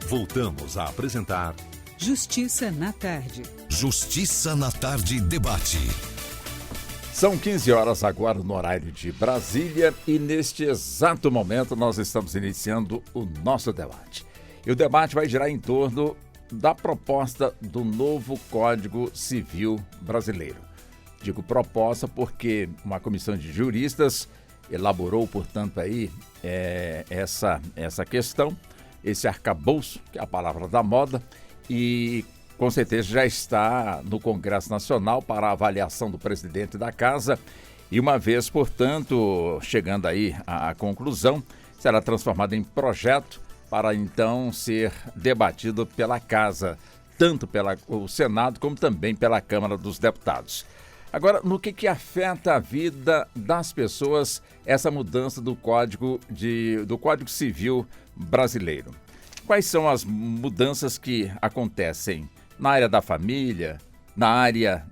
Voltamos a apresentar Justiça na Tarde. Justiça na Tarde Debate. São 15 horas agora no horário de Brasília e neste exato momento nós estamos iniciando o nosso debate. E o debate vai girar em torno da proposta do novo Código Civil brasileiro. Digo proposta porque uma comissão de juristas elaborou, portanto, aí essa questão, esse arcabouço, que é a palavra da moda, e com certeza já está no Congresso Nacional para a avaliação do presidente da Casa e uma vez, portanto, chegando aí à conclusão, será transformado em projeto para então ser debatido pela Casa, tanto pelo Senado como também pela Câmara dos Deputados. Agora, no que afeta a vida das pessoas essa mudança do Código Civil brasileiro? Quais são as mudanças que acontecem na área da família, na área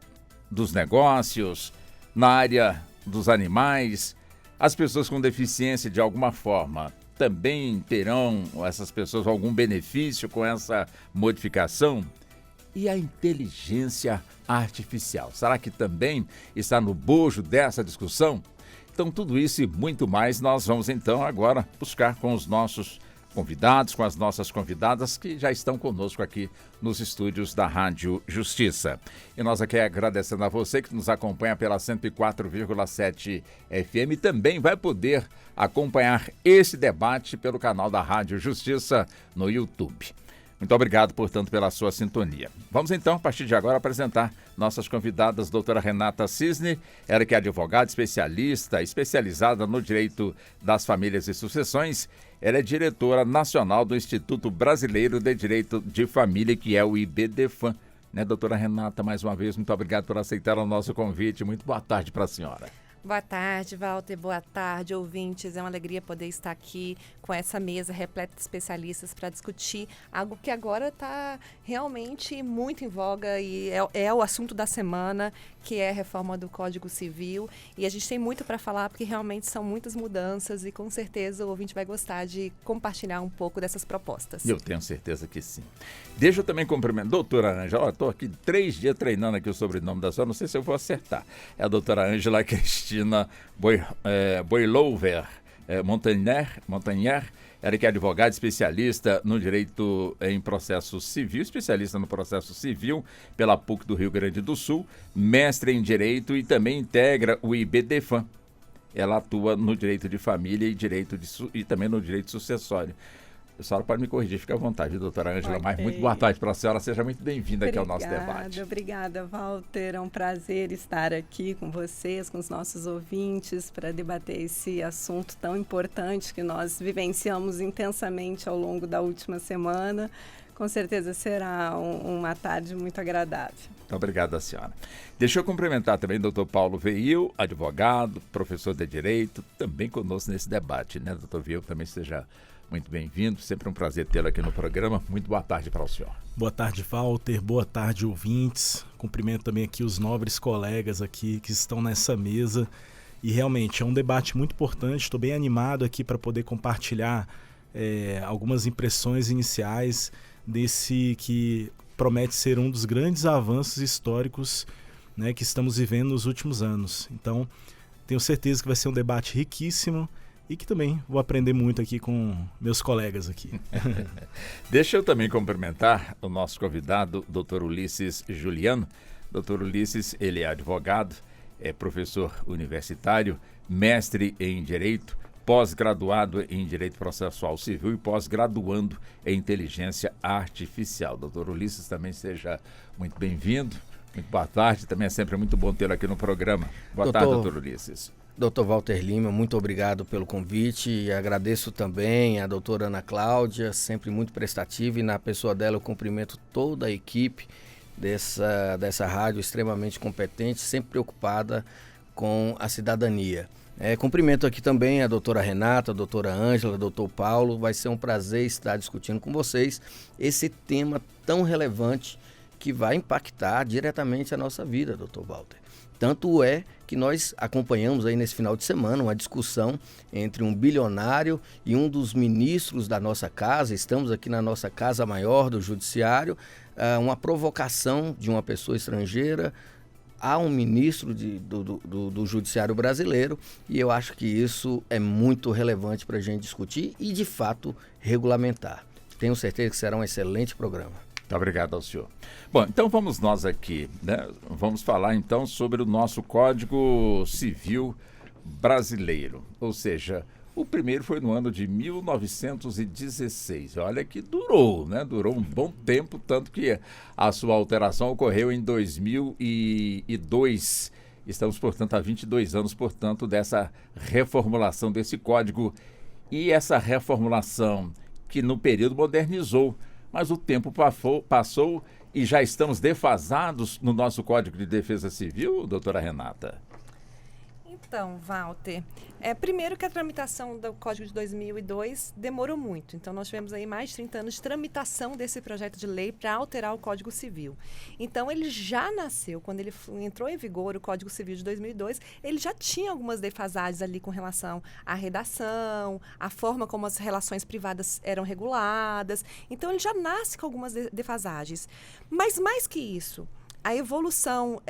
dos negócios, na área dos animais? As pessoas com deficiência, de alguma forma, também terão, essas pessoas, algum benefício com essa modificação? E a inteligência artificial, será que também está no bojo dessa discussão? Então, tudo isso e muito mais nós vamos então agora buscar com os nossos convidados, com as nossas convidadas que já estão conosco aqui nos estúdios da Rádio Justiça. E nós aqui agradecendo a você que nos acompanha pela 104,7 FM e também vai poder acompanhar esse debate pelo canal da Rádio Justiça no YouTube. Muito obrigado, portanto, pela sua sintonia. Vamos então, a partir de agora, apresentar nossas convidadas, doutora Renata Cisne, ela que é advogada especializada no direito das famílias e sucessões. Ela é diretora nacional do Instituto Brasileiro de Direito de Família, que é o IBDFAM. Né, doutora Renata, mais uma vez, muito obrigado por aceitar o nosso convite. Muito boa tarde para a senhora. Boa tarde, Walter. Boa tarde, ouvintes. É uma alegria poder estar aqui com essa mesa repleta de especialistas para discutir algo que agora está realmente muito em voga e é o assunto da semana, que é a reforma do Código Civil. E a gente tem muito para falar porque realmente são muitas mudanças e com certeza o ouvinte vai gostar de compartilhar um pouco dessas propostas. Eu tenho certeza que sim. Deixa eu também cumprimentar. Doutora Ângela, estou aqui 3 dias treinando aqui o sobrenome da senhora, não sei se eu vou acertar. É a doutora Ângela Cristina Boilover Montanher, ela que é advogada especialista no direito em processo civil, especialista no processo civil pela PUC do Rio Grande do Sul, mestre em direito e também integra o IBDFAM. Ela atua no direito de família e também no direito sucessório. A senhora pode me corrigir, fica à vontade, doutora Ângela, mas muito boa tarde para a senhora, seja muito bem-vinda aqui ao nosso debate. Obrigada, Walter, é um prazer estar aqui com vocês, com os nossos ouvintes, para debater esse assunto tão importante que nós vivenciamos intensamente ao longo da última semana. Com certeza será uma tarde muito agradável. Obrigado, senhora. Deixa eu cumprimentar também o doutor Paulo Veil, advogado, professor de Direito, também conosco nesse debate, né, doutor Veil, também seja muito bem-vindo, sempre um prazer tê-lo aqui no programa. Muito boa tarde para o senhor. Boa tarde, Walter. Boa tarde, ouvintes. Cumprimento também aqui os nobres colegas aqui que estão nessa mesa. E realmente é um debate muito importante. Estou bem animado aqui para poder compartilhar algumas impressões iniciais desse que promete ser um dos grandes avanços históricos, né, que estamos vivendo nos últimos anos. Então, tenho certeza que vai ser um debate riquíssimo e que também vou aprender muito aqui com meus colegas aqui. Deixa eu também cumprimentar o nosso convidado, Dr. Ulisses Juliano. Dr. Ulisses, ele é advogado, é professor universitário, mestre em Direito, pós-graduado em Direito Processual Civil e pós-graduando em Inteligência Artificial. Dr. Ulisses, também seja muito bem-vindo. Muito boa tarde, também é sempre muito bom tê-lo aqui no programa. Boa tarde, Dr. Ulisses. Dr. Walter Lima, muito obrigado pelo convite e agradeço também a doutora Ana Cláudia, sempre muito prestativa, e na pessoa dela eu cumprimento toda a equipe dessa rádio extremamente competente, sempre preocupada com a cidadania. Cumprimento aqui também a doutora Renata, a doutora Ângela, a doutor Paulo. Vai ser um prazer estar discutindo com vocês esse tema tão relevante que vai impactar diretamente a nossa vida, doutor Walter. Tanto é que nós acompanhamos aí nesse final de semana uma discussão entre um bilionário e um dos ministros da nossa casa. Estamos aqui na nossa Casa Maior do Judiciário, uma provocação de uma pessoa estrangeira a um ministro do Judiciário brasileiro, e eu acho que isso é muito relevante para a gente discutir e, de fato, regulamentar. Tenho certeza que será um excelente programa. Muito obrigado ao senhor. Bom, então vamos nós aqui, né? Vamos falar então sobre o nosso Código Civil brasileiro, ou seja, o primeiro foi no ano de 1916. Olha que durou, né? Durou um bom tempo, tanto que a sua alteração ocorreu em 2002. Estamos, portanto, há 22 anos, portanto, dessa reformulação desse código. E essa reformulação que no período modernizou, mas o tempo passou e já estamos defasados no nosso Código de Defesa Civil, doutora Renata? Então, Walter, primeiro que a tramitação do Código de 2002 demorou muito. Então, nós tivemos aí mais de 30 anos de tramitação desse projeto de lei para alterar o Código Civil. Então, ele já nasceu, quando ele entrou em vigor, o Código Civil de 2002, ele já tinha algumas defasagens ali com relação à redação, à forma como as relações privadas eram reguladas. Então, ele já nasce com algumas defasagens. Mas, mais que isso, a evolução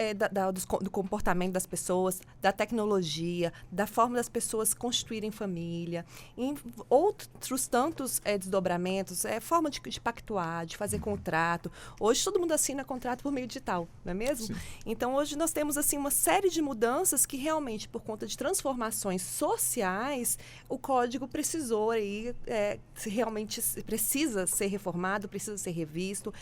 do comportamento das pessoas, da tecnologia, da forma das pessoas constituírem família, em outros tantos desdobramentos, forma de pactuar, de fazer contrato. Hoje todo mundo assina contrato por meio digital, não é mesmo? Sim. Então hoje nós temos assim uma série de mudanças que realmente, por conta de transformações sociais, o código precisou aí, realmente precisa ser reformado, precisa ser revisto,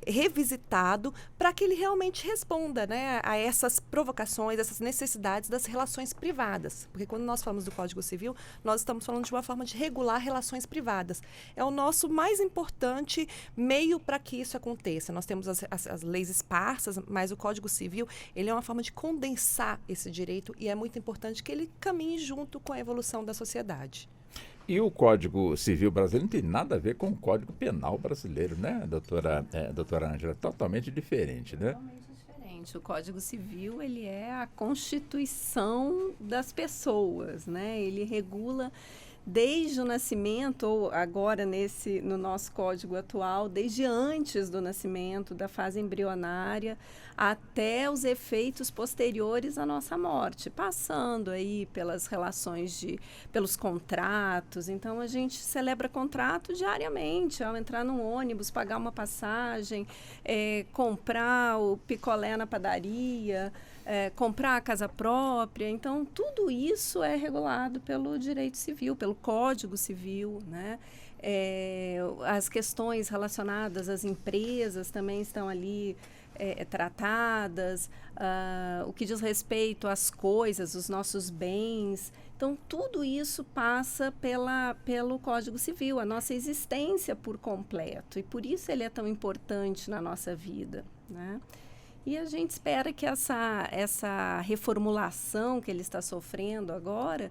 revisitado, para que ele realmente responda, né, a essas provocações, essas necessidades das relações privadas. Porque quando nós falamos do Código Civil, nós estamos falando de uma forma de regular relações privadas. É o nosso mais importante meio para que isso aconteça. Nós temos as leis esparsas, mas o Código Civil, ele é uma forma de condensar esse direito e é muito importante que ele caminhe junto com a evolução da sociedade. E o Código Civil brasileiro não tem nada a ver com o Código Penal brasileiro, né, doutora Ângela? Totalmente diferente, né? Totalmente diferente. O Código Civil, ele é a constituição das pessoas, né? Ele regula desde o nascimento, ou agora no nosso código atual, desde antes do nascimento, da fase embrionária, até os efeitos posteriores à nossa morte, passando aí pelas relações pelos contratos. Então, a gente celebra contrato diariamente, ao entrar num ônibus, pagar uma passagem, comprar o picolé na padaria, comprar a casa própria. Então, tudo isso é regulado pelo direito civil, pelo Código Civil, né? As questões relacionadas às empresas também estão ali tratadas, o que diz respeito às coisas, os nossos bens. Então, tudo isso passa pelo Código Civil, a nossa existência por completo. E por isso ele é tão importante na nossa vida, né? E a gente espera que essa reformulação que ele está sofrendo agora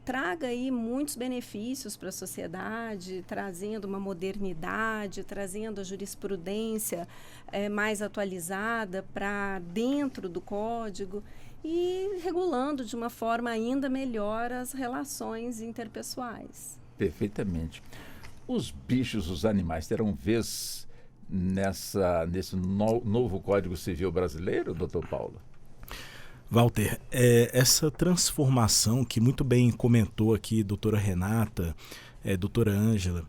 traga aí muitos benefícios para a sociedade, trazendo uma modernidade, trazendo a jurisprudência mais atualizada para dentro do código e regulando de uma forma ainda melhor as relações interpessoais. Perfeitamente. Os bichos, os animais terão vez nesse novo Código Civil brasileiro, doutor Paulo? Walter, essa transformação que muito bem comentou aqui doutora Renata, doutora Ângela,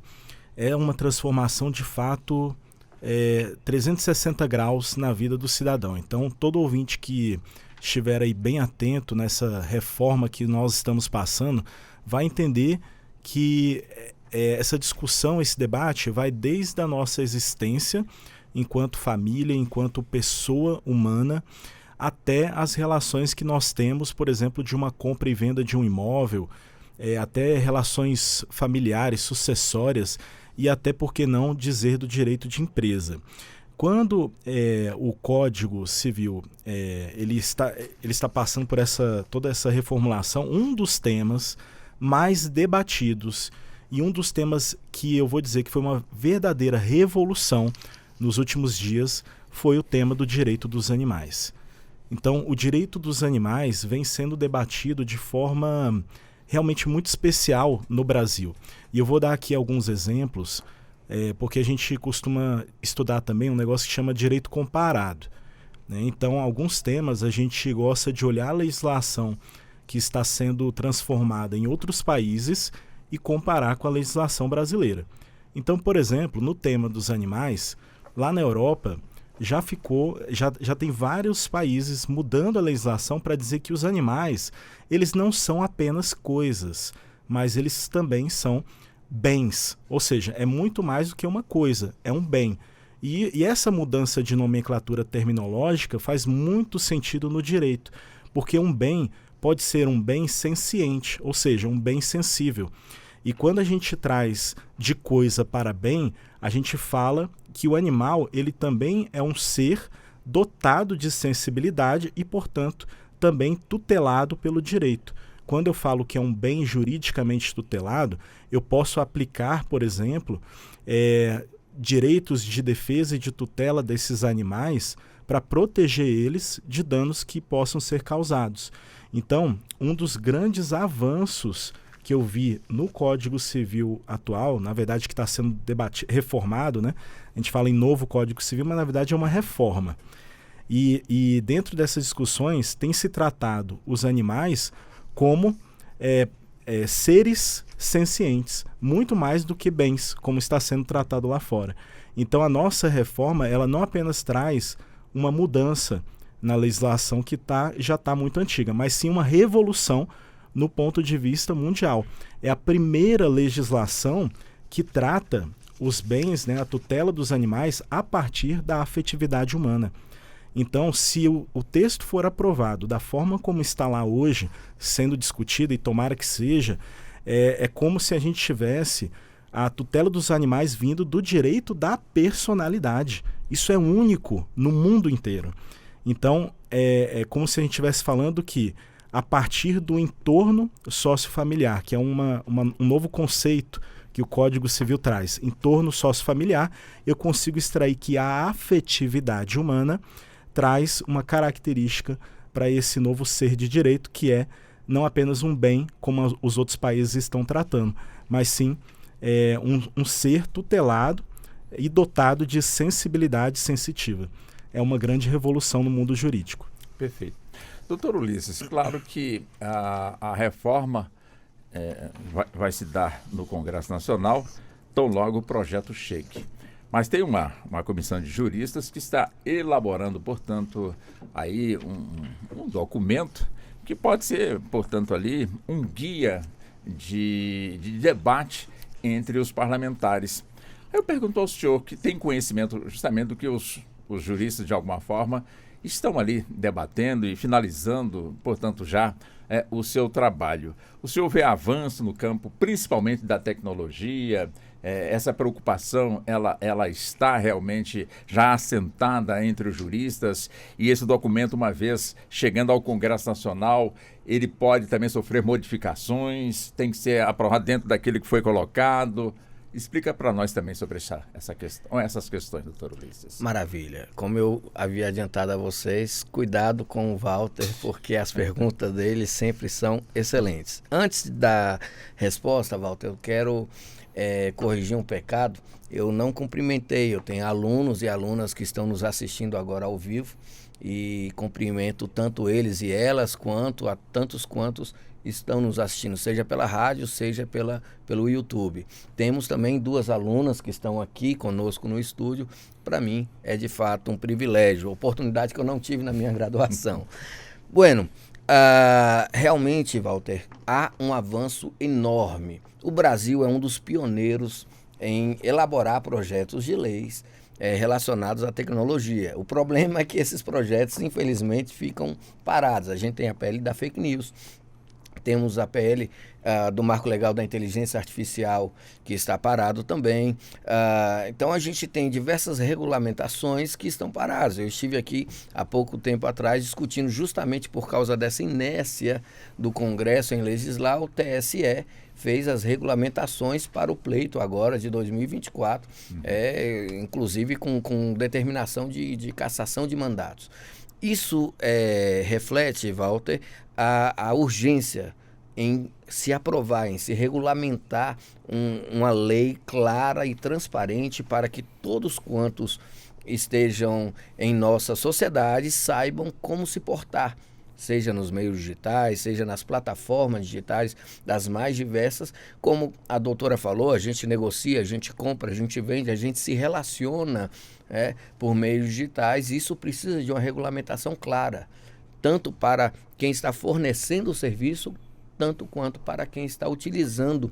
é uma transformação de fato 360 graus na vida do cidadão. Então, todo ouvinte que estiver aí bem atento nessa reforma que nós estamos passando, vai entender que essa discussão, esse debate vai desde a nossa existência enquanto família, enquanto pessoa humana, até as relações que nós temos, por exemplo, de uma compra e venda de um imóvel, até relações familiares, sucessórias e até, por que não, dizer do direito de empresa. Quando o Código Civil ele está passando por toda essa reformulação, um dos temas mais debatidos e um dos temas que eu vou dizer que foi uma verdadeira revolução nos últimos dias foi o tema do direito dos animais. Então, o direito dos animais vem sendo debatido de forma realmente muito especial no Brasil. E eu vou dar aqui alguns exemplos, porque a gente costuma estudar também um negócio que chama direito comparado, né? Então, alguns temas a gente gosta de olhar a legislação que está sendo transformada em outros países e comparar com a legislação brasileira. Então, por exemplo, no tema dos animais, lá na Europa já tem vários países mudando a legislação para dizer que os animais, eles não são apenas coisas, mas eles também são bens. Ou seja, é muito mais do que uma coisa, é um bem. E essa mudança de nomenclatura terminológica faz muito sentido no direito, porque um bem pode ser um bem senciente, ou seja, um bem sensível. E quando a gente traz de coisa para bem, a gente fala que o animal ele também é um ser dotado de sensibilidade e, portanto, também tutelado pelo direito. Quando eu falo que é um bem juridicamente tutelado, eu posso aplicar, por exemplo, direitos de defesa e de tutela desses animais para proteger eles de danos que possam ser causados. Então, um dos grandes avanços que eu vi no Código Civil atual, na verdade que está sendo reformado, né? A gente fala em novo Código Civil, mas na verdade é uma reforma. E dentro dessas discussões tem se tratado os animais como seres sencientes, muito mais do que bens, como está sendo tratado lá fora. Então a nossa reforma, ela não apenas traz uma mudança na legislação que já está muito antiga, mas sim uma revolução no ponto de vista mundial. É a primeira legislação que trata os bens, né, a tutela dos animais a partir da afetividade humana. Então, se o texto for aprovado da forma como está lá hoje, sendo discutido, e tomara que seja, é como se a gente tivesse a tutela dos animais vindo do direito da personalidade. Isso é único no mundo inteiro. Então, é como se a gente estivesse falando que, a partir do entorno sociofamiliar, que é um novo conceito que o Código Civil traz, entorno sociofamiliar, eu consigo extrair que a afetividade humana traz uma característica para esse novo ser de direito, que é não apenas um bem, como os outros países estão tratando, mas sim um ser tutelado e dotado de sensibilidade sensitiva. É uma grande revolução no mundo jurídico. Perfeito. Doutor Ulisses, claro que a reforma vai se dar no Congresso Nacional, tão logo o projeto chegue. Mas tem uma comissão de juristas que está elaborando, portanto, aí um documento que pode ser, portanto, ali um guia de debate entre os parlamentares. Eu pergunto ao senhor, que tem conhecimento justamente do que os juristas, de alguma forma, estão ali debatendo e finalizando, portanto, já o seu trabalho. O senhor vê avanço no campo, principalmente da tecnologia? Essa preocupação, ela está realmente já assentada entre os juristas? E esse documento, uma vez chegando ao Congresso Nacional, ele pode também sofrer modificações? Tem que ser aprovado dentro daquilo que foi colocado? Explica para nós também sobre essas questões, doutor Ulisses. Maravilha. Como eu havia adiantado a vocês, cuidado com o Walter, porque as perguntas dele sempre são excelentes. Antes da resposta, Walter, eu quero corrigir um pecado. Eu não cumprimentei, eu tenho alunos e alunas que estão nos assistindo agora ao vivo e cumprimento tanto eles e elas, quanto a tantos quantos estão nos assistindo, seja pela rádio, seja pelo YouTube. Temos também 2 alunas que estão aqui conosco no estúdio. Para mim, é de fato um privilégio, oportunidade que eu não tive na minha graduação. Bueno, realmente, Walter, há um avanço enorme. O Brasil é um dos pioneiros em elaborar projetos de leis relacionados à tecnologia. O problema é que esses projetos, infelizmente, ficam parados. A gente tem a PL da fake news, temos a PL do Marco Legal da Inteligência Artificial, que está parado também. Então, a gente tem diversas regulamentações que estão paradas. Eu estive aqui há pouco tempo atrás discutindo justamente por causa dessa inércia do Congresso em legislar, o TSE fez as regulamentações para o pleito agora de 2024, inclusive com determinação de cassação de mandatos. Isso reflete, Walter, a urgência em se aprovar, em se regulamentar uma lei clara e transparente para que todos quantos estejam em nossa sociedade saibam como se portar, seja nos meios digitais, seja nas plataformas digitais das mais diversas. Como a doutora falou, a gente negocia, a gente compra, a gente vende, a gente se relaciona por meios digitais. Isso precisa de uma regulamentação clara, tanto para quem está fornecendo o serviço, tanto quanto para quem está utilizando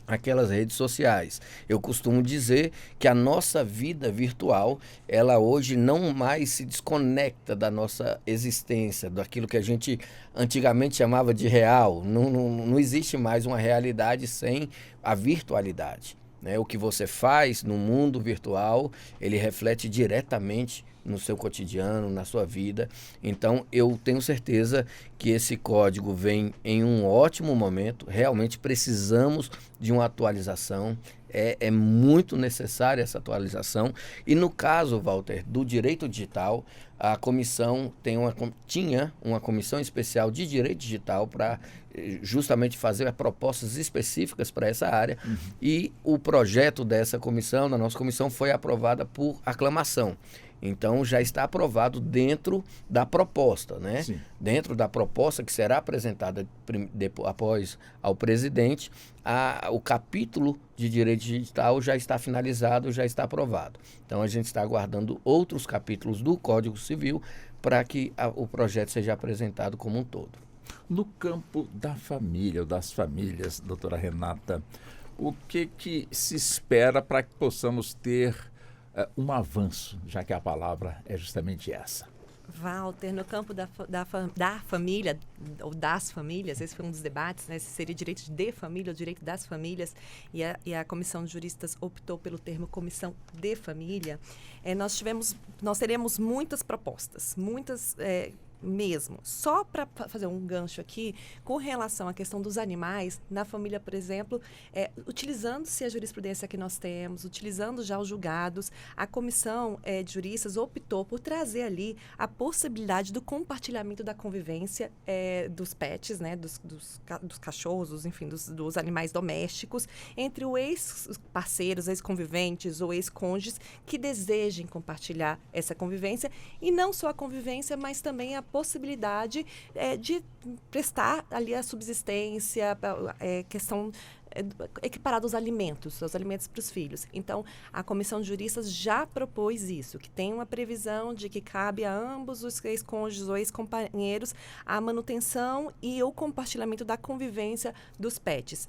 aquelas redes sociais. Eu costumo dizer que a nossa vida virtual, ela hoje não mais se desconecta da nossa existência, daquilo que a gente antigamente chamava de real. Não existe mais uma realidade sem a virtualidade, né? O que você faz no mundo virtual, ele reflete diretamente no seu cotidiano, na sua vida. Então, eu tenho certeza que esse código vem em um ótimo momento. Realmente precisamos de uma atualização. É muito necessária essa atualização. E no caso, Walter, do direito digital, a comissão tinha uma comissão especial de direito digital para justamente fazer propostas específicas para essa área. E o projeto dessa comissão, da nossa comissão, foi aprovada por aclamação. Então, já está aprovado dentro da proposta, né? Sim. Dentro da proposta que será apresentada após ao presidente, o capítulo de direito digital já está finalizado, já está aprovado. Então, a gente está aguardando outros capítulos do Código Civil para que o projeto seja apresentado como um todo. No campo da família, ou das famílias, doutora Renata, o que se espera para que possamos ter um avanço, já que a palavra é justamente essa? Walter, no campo da família, ou das famílias, esse foi um dos debates, né? Se seria direito de família ou direito das famílias, e a comissão de juristas optou pelo termo comissão de família. Nós teremos muitas propostas, muitas mesmo. Só para fazer um gancho aqui, com relação à questão dos animais, na família, por exemplo, utilizando-se a jurisprudência que nós temos, utilizando já os julgados, a comissão de juristas optou por trazer ali a possibilidade do compartilhamento da convivência dos pets, né, dos cachorros, enfim, dos animais domésticos, entre os ex-parceiros, ex-conviventes ou ex-cônjuges que desejem compartilhar essa convivência, e não só a convivência, mas também a possibilidade de prestar ali a subsistência, questão equiparada aos alimentos para os filhos. Então, a comissão de juristas já propôs isso, que tem uma previsão de que cabe a ambos os ex-cônjuges ou ex-companheiros a manutenção e o compartilhamento da convivência dos pets.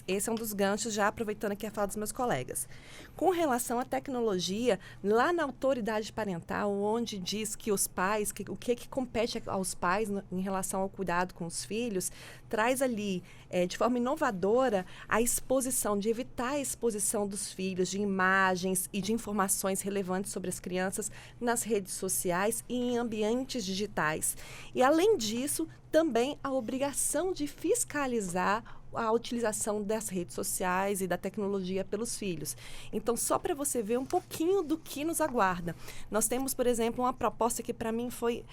Esse é um dos ganchos, já aproveitando aqui a fala dos meus colegas. Com relação à tecnologia, lá na autoridade parental, onde diz que os pais, o que compete aos pais em relação ao cuidado com os filhos, traz ali, de forma inovadora, a exposição, de evitar a exposição dos filhos de imagens e de informações relevantes sobre as crianças nas redes sociais e em ambientes digitais. E, além disso, também a obrigação de fiscalizar a utilização das redes sociais e da tecnologia pelos filhos. Então, só para você ver um pouquinho do que nos aguarda. Nós temos, por exemplo, uma proposta que para mim foi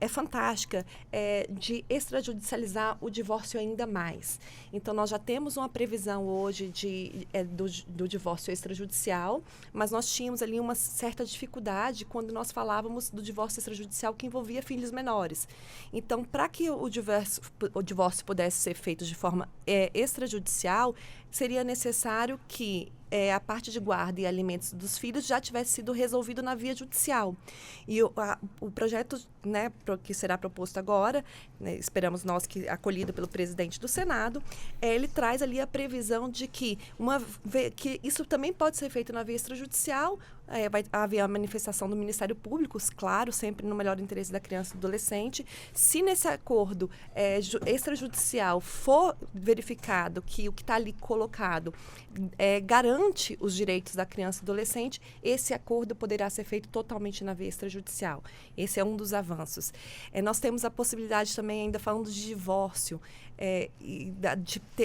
fantástica, de extrajudicializar o divórcio ainda mais. Então, nós já temos uma previsão hoje do divórcio extrajudicial, mas nós tínhamos ali uma certa dificuldade quando nós falávamos do divórcio extrajudicial que envolvia filhos menores. Então, para que o divórcio pudesse ser feito de forma extrajudicial, seria necessário que a parte de guarda e alimentos dos filhos já tivesse sido resolvido na via judicial. E o projeto, né, que será proposto agora, né, esperamos nós que acolhido pelo presidente do Senado, ele traz ali a previsão de que isso também pode ser feito na via extrajudicial. Vai haver a manifestação do Ministério Público, claro, sempre no melhor interesse da criança e do adolescente. Se nesse acordo extrajudicial for verificado que o que está ali colocado garante os direitos da criança e do adolescente, esse acordo poderá ser feito totalmente na via extrajudicial. Esse é um dos avanços. Nós temos a possibilidade também, ainda falando de divórcio,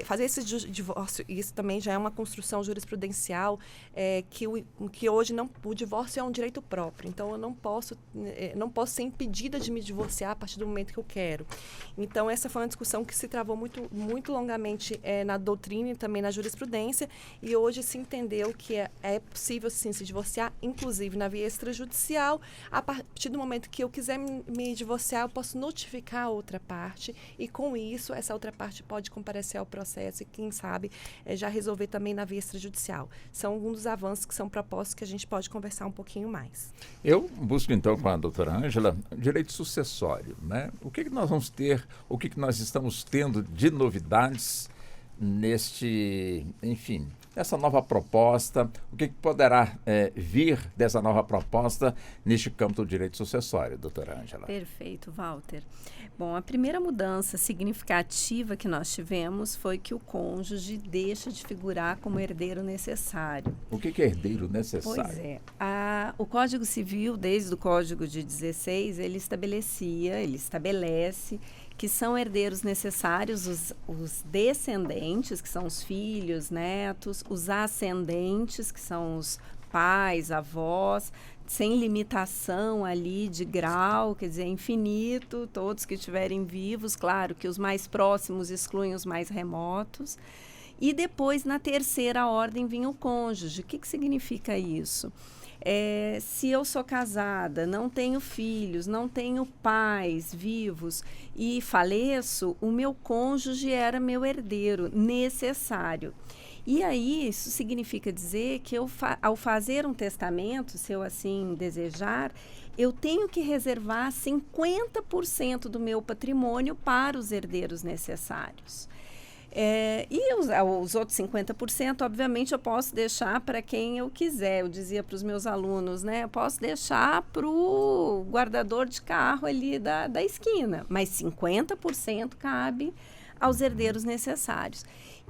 fazer esse divórcio, isso também já é uma construção jurisprudencial, que hoje o divórcio é um direito próprio. Então, eu não posso ser impedida de me divorciar a partir do momento que eu quero. Então, essa foi uma discussão que se travou muito, muito longamente na doutrina e também na jurisprudência, e hoje se entendeu que é possível, sim, se divorciar, inclusive na via extrajudicial. A partir do momento que eu quiser me divorciar, eu posso notificar a outra parte, e com isso, essa outra parte pode comparecer ao processo e, quem sabe, já resolver também na via extrajudicial. São alguns dos avanços que são propostos que a gente pode conversar um pouquinho mais. Eu busco, então, com a doutora Ângela, direito sucessório, né? O que nós vamos ter, o que nós estamos tendo de novidades nessa nova proposta, o que poderá vir dessa nova proposta neste campo do direito sucessório, doutora Ângela? Perfeito, Walter. Bom, a primeira mudança significativa que nós tivemos foi que o cônjuge deixa de figurar como herdeiro necessário. O que é herdeiro necessário? Pois é. O Código Civil, desde o Código de 16, ele estabelece que são herdeiros necessários os descendentes, que são os filhos, netos, os ascendentes, que são os pais, avós, sem limitação ali de grau, quer dizer, infinito, todos que estiverem vivos, claro que os mais próximos excluem os mais remotos. E depois, na terceira ordem, vinha o cônjuge. O que significa isso? Se eu sou casada, não tenho filhos, não tenho pais vivos e faleço, o meu cônjuge era meu herdeiro necessário. E aí, isso significa dizer que ao fazer um testamento, se eu assim desejar, eu tenho que reservar 50% do meu patrimônio para os herdeiros necessários. E os outros 50%, obviamente, eu posso deixar para quem eu quiser. Eu dizia para os meus alunos, né? Eu posso deixar para o guardador de carro ali da esquina, mas 50% cabe aos herdeiros necessários.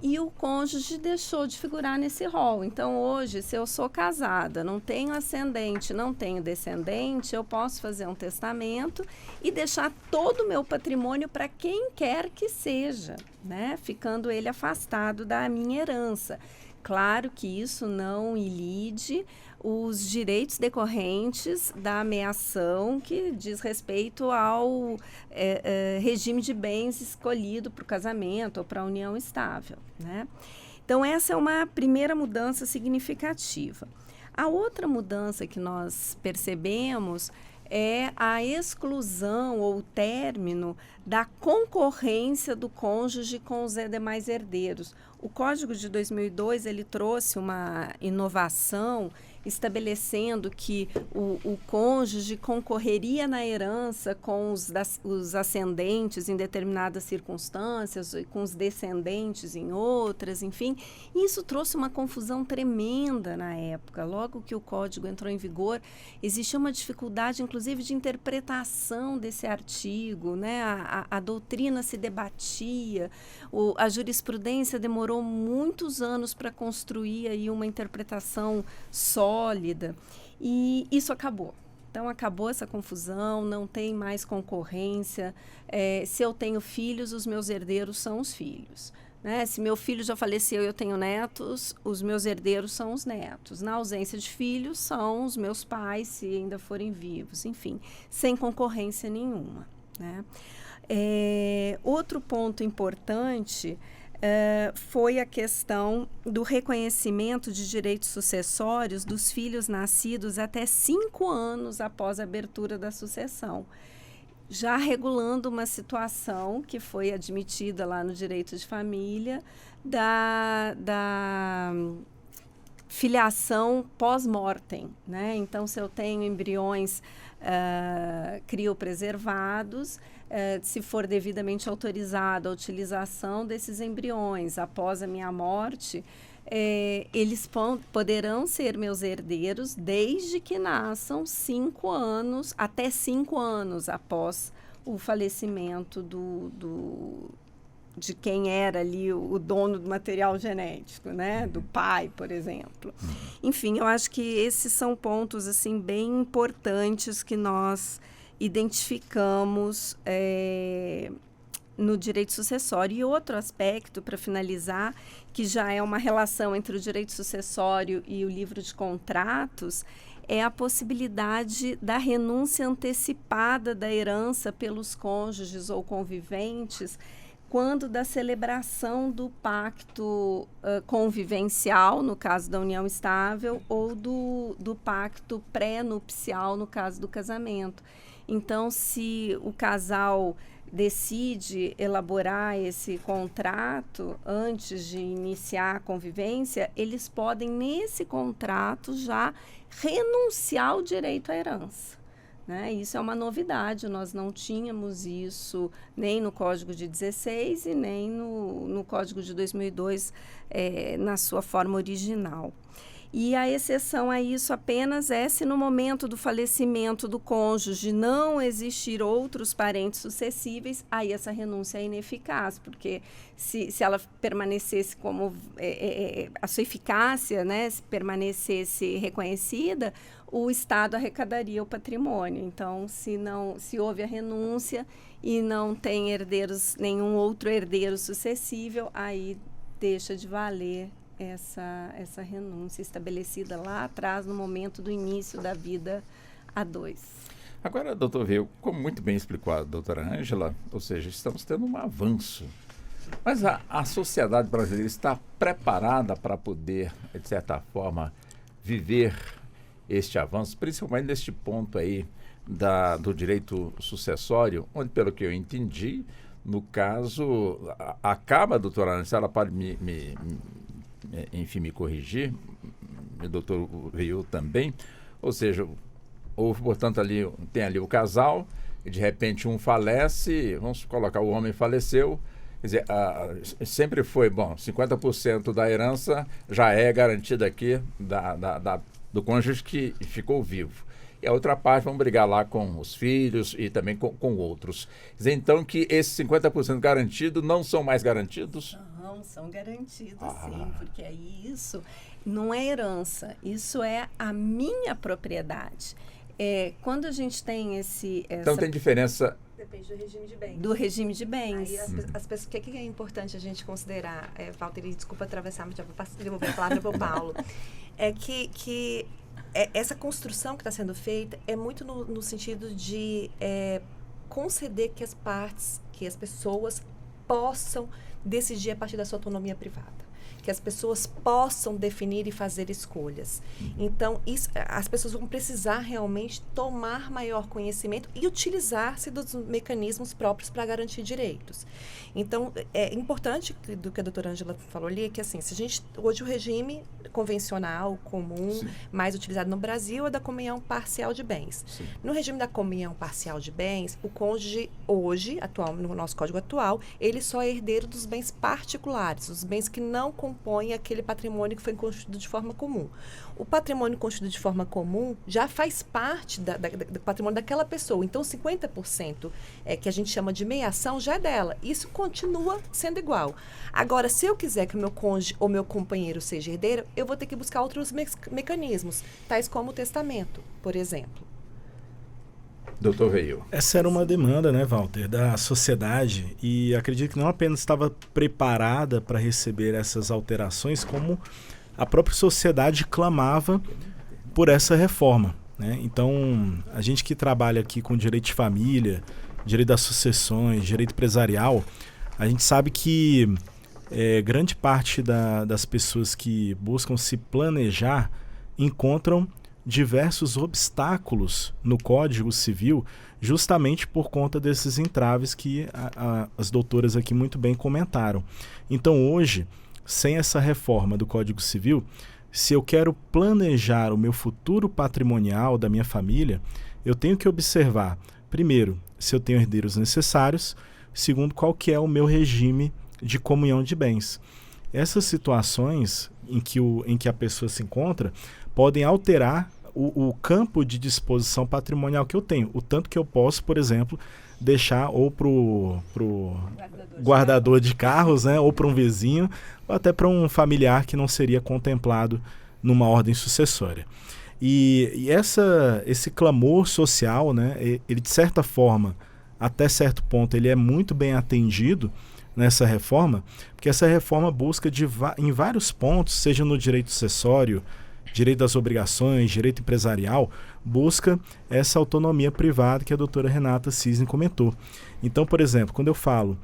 E o cônjuge deixou de figurar nesse rol. Então, hoje, se eu sou casada, não tenho ascendente, não tenho descendente, eu posso fazer um testamento e deixar todo o meu patrimônio para quem quer que seja, né? Ficando ele afastado da minha herança. Claro que isso não ilide os direitos decorrentes da ameação que diz respeito ao regime de bens escolhido para o casamento ou para a união estável, né? Então, essa é uma primeira mudança significativa. A outra mudança que nós percebemos é a exclusão ou término da concorrência do cônjuge com os demais herdeiros. O Código de 2002, ele trouxe uma inovação estabelecendo que o cônjuge concorreria na herança com os ascendentes em determinadas circunstâncias, com os descendentes em outras, enfim. E isso trouxe uma confusão tremenda na época. Logo que o código entrou em vigor, existia uma dificuldade, inclusive, de interpretação desse artigo, né? A doutrina se debatia, a jurisprudência demorou muitos anos para construir aí uma interpretação sólida, e isso acabou. Então, acabou essa confusão, não tem mais concorrência. Se eu tenho filhos, os meus herdeiros são os filhos, né? Se meu filho já faleceu e eu tenho netos, os meus herdeiros são os netos. Na ausência de filhos, são os meus pais, se ainda forem vivos, enfim, sem concorrência nenhuma, né? Outro ponto importante foi a questão do reconhecimento de direitos sucessórios dos filhos nascidos até 5 anos após a abertura da sucessão, já regulando uma situação que foi admitida lá no direito de família da filiação pós-mortem, né? Então, se eu tenho embriões criopreservados, se for devidamente autorizada a utilização desses embriões após a minha morte, eles poderão ser meus herdeiros desde que nasçam até 5 anos após o falecimento de quem era ali o dono do material genético, né? Do pai, por exemplo. Enfim, eu acho que esses são pontos assim, bem importantes que nós identificamos no direito sucessório. E outro aspecto, para finalizar, que já é uma relação entre o direito sucessório e o livro de contratos, é a possibilidade da renúncia antecipada da herança pelos cônjuges ou conviventes quando da celebração do pacto convivencial, no caso da união estável, ou do pacto pré-nupcial, no caso do casamento. Então, se o casal decide elaborar esse contrato antes de iniciar a convivência, eles podem, nesse contrato, já renunciar ao direito à herança. Né? Isso é uma novidade, nós não tínhamos isso nem no Código de 16 e nem no Código de 2002, na sua forma original. E a exceção a isso apenas é se no momento do falecimento do cônjuge não existir outros parentes sucessíveis, aí essa renúncia é ineficaz, porque se ela permanecesse como a sua eficácia, né, se permanecesse reconhecida, o Estado arrecadaria o patrimônio. Então, se houve a renúncia e não tem herdeiros, nenhum outro herdeiro sucessível, aí deixa de valer essa renúncia estabelecida lá atrás, no momento do início da vida a dois. Agora, doutor Veio, como muito bem explicou a doutora Ângela, ou seja, estamos tendo um avanço. Mas a sociedade brasileira está preparada para poder, de certa forma, viver este avanço, principalmente neste ponto aí do direito sucessório, onde, pelo que eu entendi, no caso, acaba, doutora Ângela, se ela pode me corrigir, o doutor Veio também, ou seja, houve, portanto, tem ali o casal, e de repente um falece, vamos colocar, o homem faleceu, quer dizer, sempre foi, 50% da herança já é garantida aqui do cônjuge que ficou vivo. E a outra parte, vamos brigar lá com os filhos e também com outros. Quer dizer, então, que esses 50% garantidos não são mais garantidos? Não, são garantidos, sim, porque aí isso não é herança, isso é a minha propriedade. Quando a gente tem Então tem diferença... Depende do regime de bens. Do regime de bens. Aí as pessoas, o que é importante a gente considerar, Walter, desculpa atravessar, mas já vou devolver a palavra para o Paulo, é que essa construção que está sendo feita é muito no sentido de conceder que as pessoas possam decidir a partir da sua autonomia privada, que as pessoas possam definir e fazer escolhas. Então, as pessoas vão precisar realmente tomar maior conhecimento e utilizar-se dos mecanismos próprios para garantir direitos. Então, é importante do que a doutora Ângela falou ali, que assim, hoje o regime convencional, comum, sim, mais utilizado no Brasil é da comunhão parcial de bens. Sim. No regime da comunhão parcial de bens, o cônjuge hoje, no nosso código atual, ele só é herdeiro dos bens particulares, os bens que não compõem aquele patrimônio que foi constituído de forma comum. O patrimônio constituído de forma comum já faz parte do patrimônio daquela pessoa. Então, 50% que a gente chama de meiação já é dela. Isso continua sendo igual. Agora, se eu quiser que o meu cônjuge ou meu companheiro seja herdeiro, eu vou ter que buscar outros mecanismos, tais como o testamento, por exemplo. Doutor Veio. Essa era uma demanda, né, Walter, da sociedade, e acredito que não apenas estava preparada para receber essas alterações, como a própria sociedade clamava por essa reforma, né? Então, a gente que trabalha aqui com direito de família, direito das sucessões, direito empresarial, a gente sabe que grande parte das pessoas que buscam se planejar encontram diversos obstáculos no Código Civil, justamente por conta desses entraves que as doutoras aqui muito bem comentaram. Então, hoje, sem essa reforma do Código Civil, se eu quero planejar o meu futuro patrimonial da minha família, eu tenho que observar, primeiro, se eu tenho herdeiros necessários, segundo, qual que é o meu regime de comunhão de bens. Essas situações em que a pessoa se encontra podem alterar o campo de disposição patrimonial que eu tenho. O tanto que eu posso, por exemplo, deixar ou para o guardador de carros, né, ou para um vizinho, ou até para um familiar que não seria contemplado numa ordem sucessória. E esse clamor social, né, ele de certa forma até certo ponto, ele é muito bem atendido nessa reforma, porque essa reforma busca em vários pontos, seja no direito sucessório, direito das obrigações, direito empresarial, busca essa autonomia privada que a doutora Renata Cisne comentou. Então, por exemplo, quando eu falo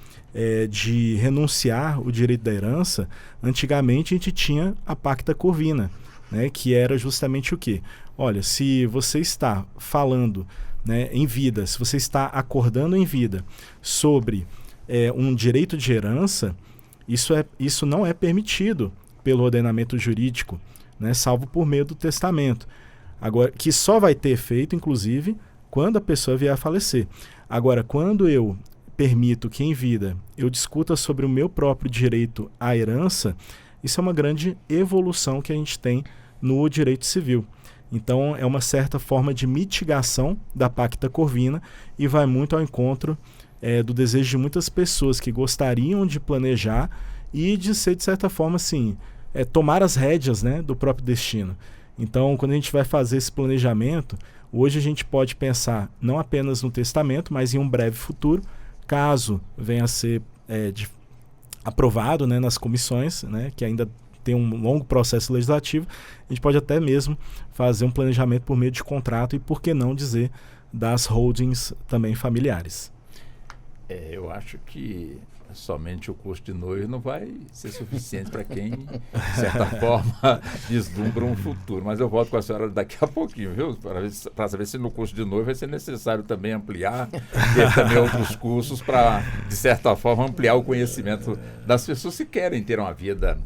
de renunciar o direito da herança, antigamente a gente tinha a pacta corvina, né, que era justamente o quê? Olha, se você está falando, né, em vida, se você está acordando em vida sobre um direito de herança, isso não é permitido pelo ordenamento jurídico, né, salvo por meio do testamento. Agora, que só vai ter efeito, inclusive, quando a pessoa vier a falecer. Agora, quando eu permito que em vida eu discuta sobre o meu próprio direito à herança, isso é uma grande evolução que a gente tem no direito civil. Então, é uma certa forma de mitigação da pacta corvina e vai muito ao encontro do desejo de muitas pessoas que gostariam de planejar e de ser, de certa forma, assim, tomar as rédeas, né, do próprio destino. Então, quando a gente vai fazer esse planejamento, hoje a gente pode pensar não apenas no testamento, mas em um breve futuro, caso venha a ser aprovado, né, nas comissões, né, que ainda tem um longo processo legislativo, a gente pode até mesmo fazer um planejamento por meio de contrato e, por que não dizer, das holdings também familiares. Eu acho que somente o custo de noivo não vai ser suficiente para quem, de certa forma, vislumbra um futuro. Mas eu volto com a senhora daqui a pouquinho, viu? Para saber se no custo de noivo vai ser necessário também ampliar, ter também outros cursos para, de certa forma, ampliar o conhecimento das pessoas que querem ter uma vida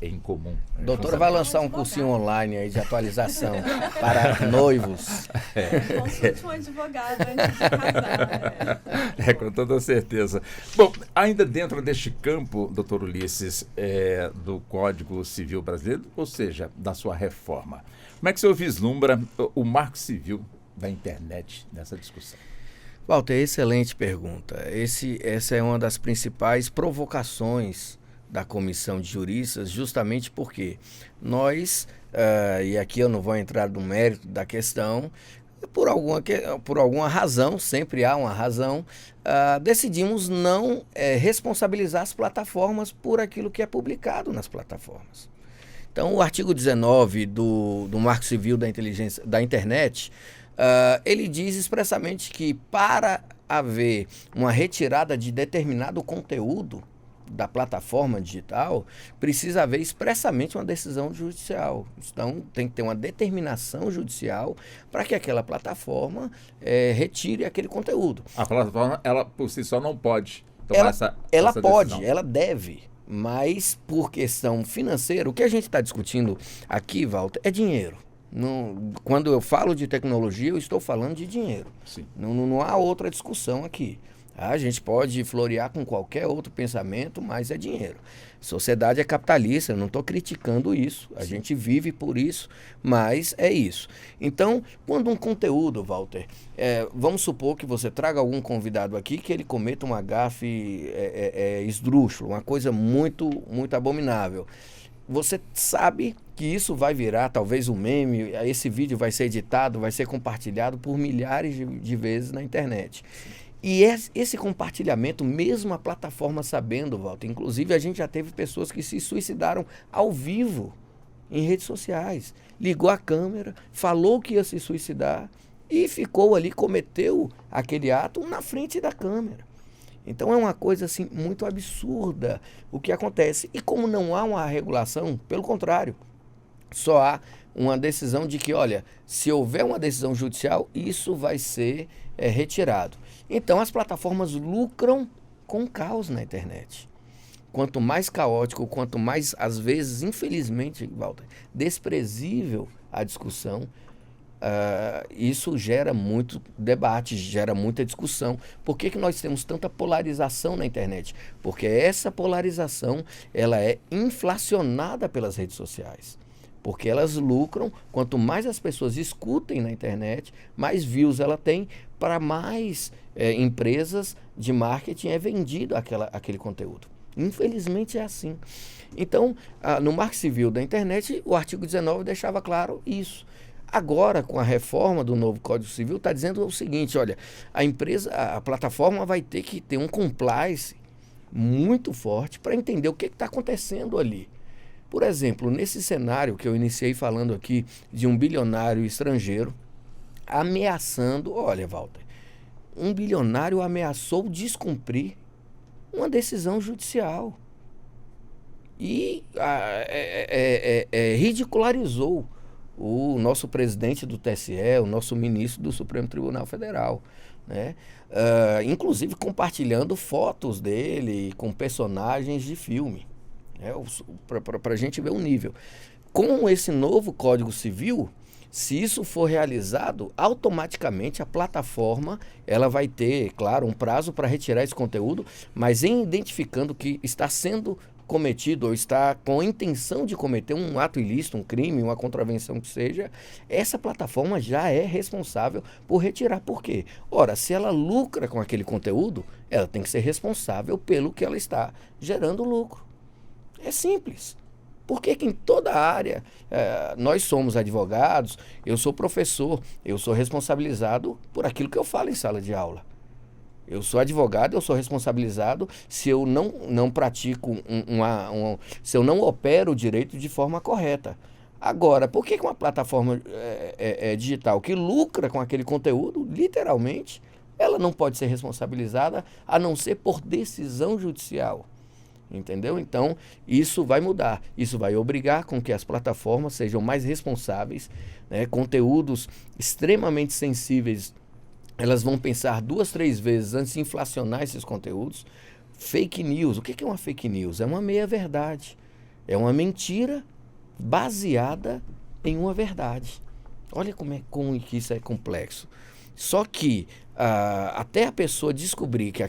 em comum. Doutora vai lançar um cursinho online aí de atualização para noivos. Consulte um advogado antes de casar. Com toda certeza. Bom, ainda dentro deste campo, doutor Ulisses, do Código Civil Brasileiro, ou seja, da sua reforma, como é que o senhor vislumbra o marco civil da internet nessa discussão? Walter, excelente pergunta. Essa é uma das principais provocações da Comissão de Juristas, justamente porque nós, e aqui eu não vou entrar no mérito da questão, por alguma razão, sempre há uma razão, decidimos não responsabilizar as plataformas por aquilo que é publicado nas plataformas. Então, o artigo 19 do Marco Civil da Internet, ele diz expressamente que para haver uma retirada de determinado conteúdo da plataforma digital, precisa haver expressamente uma decisão judicial. Então, tem que ter uma determinação judicial para que aquela plataforma retire aquele conteúdo. A plataforma, ela por si só não pode tomar ela essa pode, decisão. ela deve, mas por questão financeira, o que a gente está discutindo aqui, Walter, é dinheiro. Quando eu falo de tecnologia, eu estou falando de dinheiro. Sim. Não há outra discussão aqui. A gente pode florear com qualquer outro pensamento, mas é dinheiro. Sociedade é capitalista, eu não estou criticando isso. A gente vive por isso, mas é isso. Então, quando um conteúdo, Walter, vamos supor que você traga algum convidado aqui que ele cometa uma gafe esdrúxula, uma coisa muito, muito abominável. Você sabe que isso vai virar talvez um meme, esse vídeo vai ser editado, vai ser compartilhado por milhares de vezes na internet. E esse compartilhamento, mesmo a plataforma sabendo, Walter, inclusive a gente já teve pessoas que se suicidaram ao vivo em redes sociais. Ligou a câmera, falou que ia se suicidar e ficou ali, cometeu aquele ato na frente da câmera. Então é uma coisa assim muito absurda o que acontece. E como não há uma regulação, pelo contrário, só há uma decisão de que, olha, se houver uma decisão judicial, isso vai ser retirado. Então as plataformas lucram com o caos na internet. Quanto mais caótico, quanto mais, às vezes, infelizmente, Walter, desprezível a discussão, isso gera muito debate, gera muita discussão. Por que nós temos tanta polarização na internet? Porque essa polarização ela é inflacionada pelas redes sociais. Porque elas lucram, quanto mais as pessoas escutem na internet, mais views ela tem, para mais empresas de marketing é vendido aquele conteúdo. Infelizmente é assim. Então, no Marco Civil da Internet, o artigo 19 deixava claro isso. Agora, com a reforma do novo Código Civil, está dizendo o seguinte, olha, a plataforma vai ter que ter um compliance muito forte para entender o que está acontecendo ali. Por exemplo, nesse cenário que eu iniciei falando aqui de um bilionário estrangeiro ameaçando, olha, Walter, um bilionário ameaçou descumprir uma decisão judicial e ridicularizou o nosso presidente do TSE, o nosso ministro do Supremo Tribunal Federal, né? Inclusive compartilhando fotos dele com personagens de filme. Para a gente ver o nível. Com esse novo Código Civil, se isso for realizado, automaticamente a plataforma ela vai ter, claro, um prazo para retirar esse conteúdo, mas em identificando que está sendo cometido ou está com a intenção de cometer um ato ilícito, um crime, uma contravenção que seja, essa plataforma já é responsável por retirar. Por quê? Ora, se ela lucra com aquele conteúdo, ela tem que ser responsável pelo que ela está gerando lucro. É simples. Porque que em toda a área, nós somos advogados, eu sou professor, eu sou responsabilizado por aquilo que eu falo em sala de aula. Eu sou advogado, eu sou responsabilizado se eu não pratico, se eu não opero o direito de forma correta. Agora, por que uma plataforma digital que lucra com aquele conteúdo, literalmente, ela não pode ser responsabilizada a não ser por decisão judicial? Entendeu? Então, isso vai mudar. Isso vai obrigar com que as plataformas sejam mais responsáveis, né? Conteúdos extremamente sensíveis, elas vão pensar 2, 3 vezes antes de inflacionar esses conteúdos. Fake news. O que é uma fake news? É uma meia-verdade. É uma mentira baseada em uma verdade. Olha como que isso é complexo. Só que até a pessoa descobrir que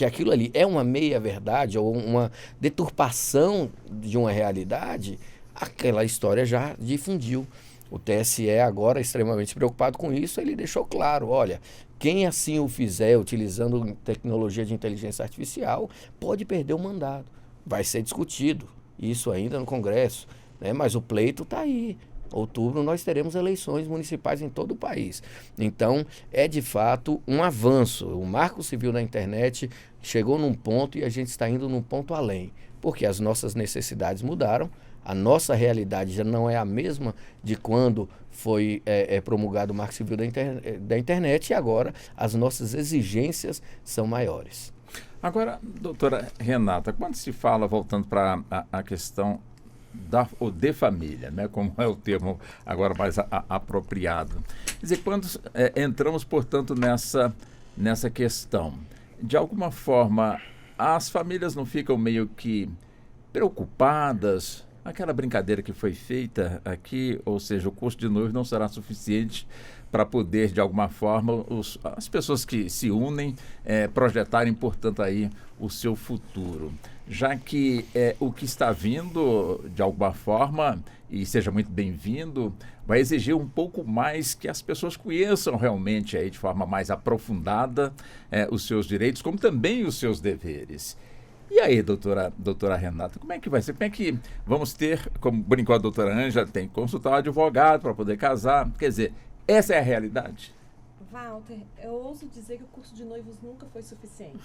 aquilo ali é uma meia-verdade ou uma deturpação de uma realidade, aquela história já difundiu. O TSE agora, extremamente preocupado com isso, ele deixou claro, olha, quem assim o fizer utilizando tecnologia de inteligência artificial pode perder o mandato. Vai ser discutido isso ainda no Congresso, né? Mas o pleito está aí. Outubro nós teremos eleições municipais em todo o país. Então, é de fato um avanço. O Marco Civil da Internet chegou num ponto e a gente está indo num ponto além. Porque as nossas necessidades mudaram, a nossa realidade já não é a mesma de quando foi promulgado o Marco Civil da Internet e agora as nossas exigências são maiores. Agora, doutora Renata, quando se fala, voltando para a questão de família, né, como é o termo agora mais apropriado. Quer dizer, quando entramos, portanto, nessa questão, de alguma forma, as famílias não ficam meio que preocupadas, aquela brincadeira que foi feita aqui, ou seja, o custo de noivo não será suficiente para poder, de alguma forma, as pessoas que se unem projetarem, portanto, aí o seu futuro. Já que o que está vindo, de alguma forma, e seja muito bem-vindo, vai exigir um pouco mais que as pessoas conheçam realmente aí, de forma mais aprofundada os seus direitos, como também os seus deveres. E aí, doutora Renata, como é que vai ser? Como é que vamos ter, como brincou a doutora Ângela, tem que consultar um advogado para poder casar? Quer dizer, essa é a realidade? Walter, eu ouso dizer que o curso de noivos nunca foi suficiente.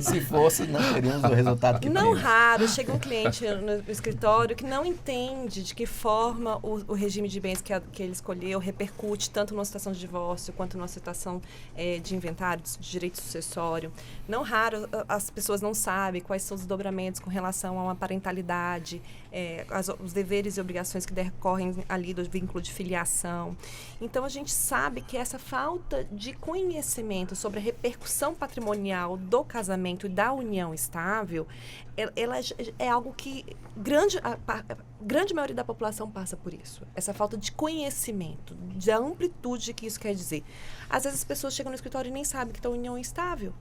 Se fosse, não teríamos o resultado que Não temos. raro, chega um cliente no escritório que não entende de que forma o regime de bens que ele escolheu repercute tanto numa situação de divórcio quanto numa situação de inventário, de direito sucessório. Não raro, as pessoas não sabem quais são os desdobramentos com relação a uma parentalidade, os deveres e obrigações que decorrem ali do vínculo de filiação. Então, a gente sabe que essa falta de conhecimento sobre a repercussão patrimonial do casamento e da união estável, ela é algo que a grande maioria da população passa por isso. Essa falta de conhecimento, da amplitude que isso quer dizer. Às vezes as pessoas chegam no escritório e nem sabem que estão em união estável.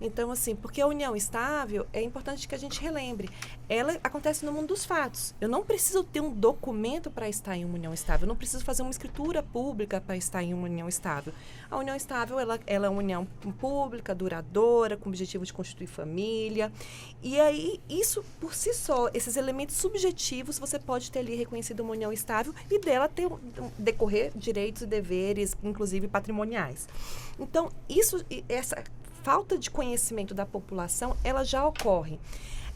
Então, assim, porque a união estável, é importante que a gente relembre, ela acontece no mundo dos fatos. Eu não preciso ter um documento para estar em uma união estável, eu não preciso fazer uma escritura pública para estar em uma união estável. A união estável, ela é uma união pública, duradoura, com o objetivo de constituir família. E aí, isso por si só, esses elementos subjetivos, você pode ter ali reconhecido uma união estável e dela decorrer direitos e deveres, inclusive patrimoniais. Então, essa falta de conhecimento da população, ela já ocorre.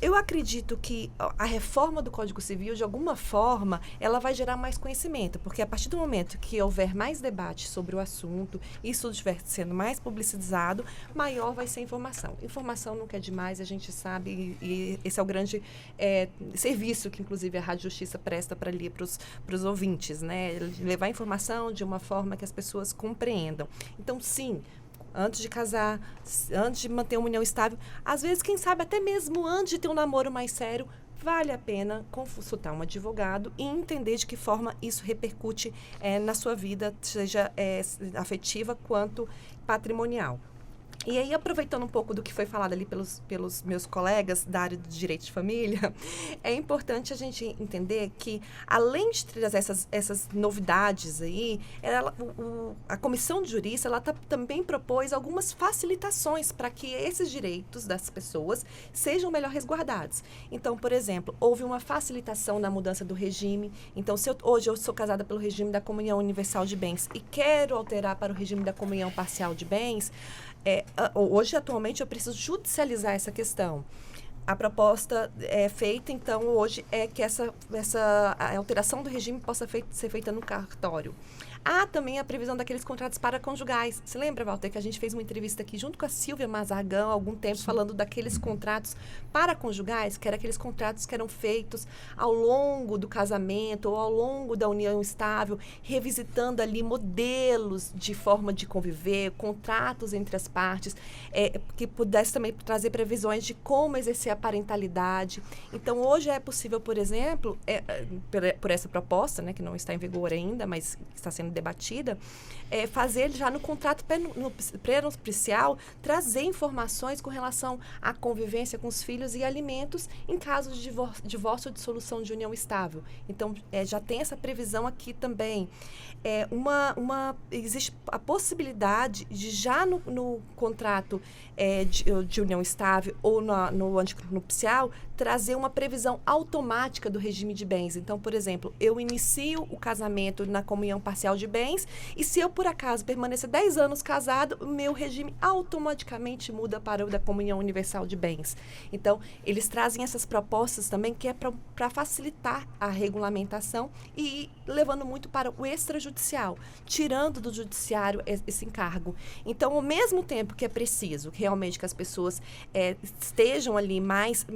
Eu acredito que a reforma do Código Civil, de alguma forma, ela vai gerar mais conhecimento, porque a partir do momento que houver mais debate sobre o assunto, isso estiver sendo mais publicizado, maior vai ser a informação. Informação nunca é demais, a gente sabe, e esse é o grande serviço que, inclusive, a Rádio Justiça presta para os ouvintes, né? Levar informação de uma forma que as pessoas compreendam. Então, sim, antes de casar, antes de manter uma união estável, às vezes, quem sabe, até mesmo antes de ter um namoro mais sério, vale a pena consultar um advogado e entender de que forma isso repercute na sua vida, seja afetiva quanto patrimonial. E aí, aproveitando um pouco do que foi falado ali pelos meus colegas da área de direito de família, é importante a gente entender que, além de trazer essas novidades aí, a comissão de jurista, ela também propôs algumas facilitações para que esses direitos das pessoas sejam melhor resguardados. Então, por exemplo, houve uma facilitação na mudança do regime. Então, hoje eu sou casada pelo regime da comunhão universal de bens e quero alterar para o regime da comunhão parcial de bens, hoje, atualmente, eu preciso judicializar essa questão. A proposta feita, então, hoje, é que a alteração do regime possa ser feita no cartório. Há também a previsão daqueles contratos paraconjugais. Você lembra, Walter, que a gente fez uma entrevista aqui junto com a Silvia Mazargão há algum tempo, falando daqueles contratos paraconjugais, que eram aqueles contratos que eram feitos ao longo do casamento ou ao longo da união estável, revisitando ali modelos de forma de conviver, contratos entre as partes, que pudesse também trazer previsões de como exercer a parentalidade. Então, hoje é possível, por exemplo, por essa proposta, né, que não está em vigor ainda, mas está sendo debatida, fazer já no contrato pré-nupcial, trazer informações com relação à convivência com os filhos e alimentos em caso de divórcio ou dissolução de união estável. Então, já tem essa previsão aqui também. Existe a possibilidade de já no contrato de união estável ou no antinupcial trazer uma previsão automática do regime de bens. Então, por exemplo, eu inicio o casamento na comunhão parcial de bens e se eu, por acaso, permanecer 10 anos casado, o meu regime automaticamente muda para o da comunhão universal de bens. Então, eles trazem essas propostas também que é para facilitar a regulamentação e levando muito para o extrajudicial, tirando do judiciário esse encargo. Então, ao mesmo tempo que é preciso que realmente que as pessoas estejam ali mais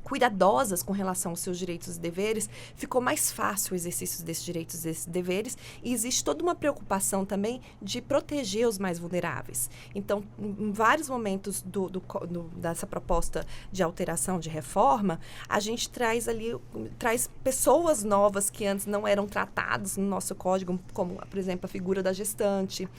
cuidadosas com relação aos seus direitos e deveres, ficou mais fácil o exercício desses direitos e desses deveres e existe toda uma preocupação também de proteger os mais vulneráveis. Então, em vários momentos dessa proposta de alteração, de reforma, a gente traz pessoas novas que antes não eram tratadas no nosso código, como, por exemplo, a figura da gestante,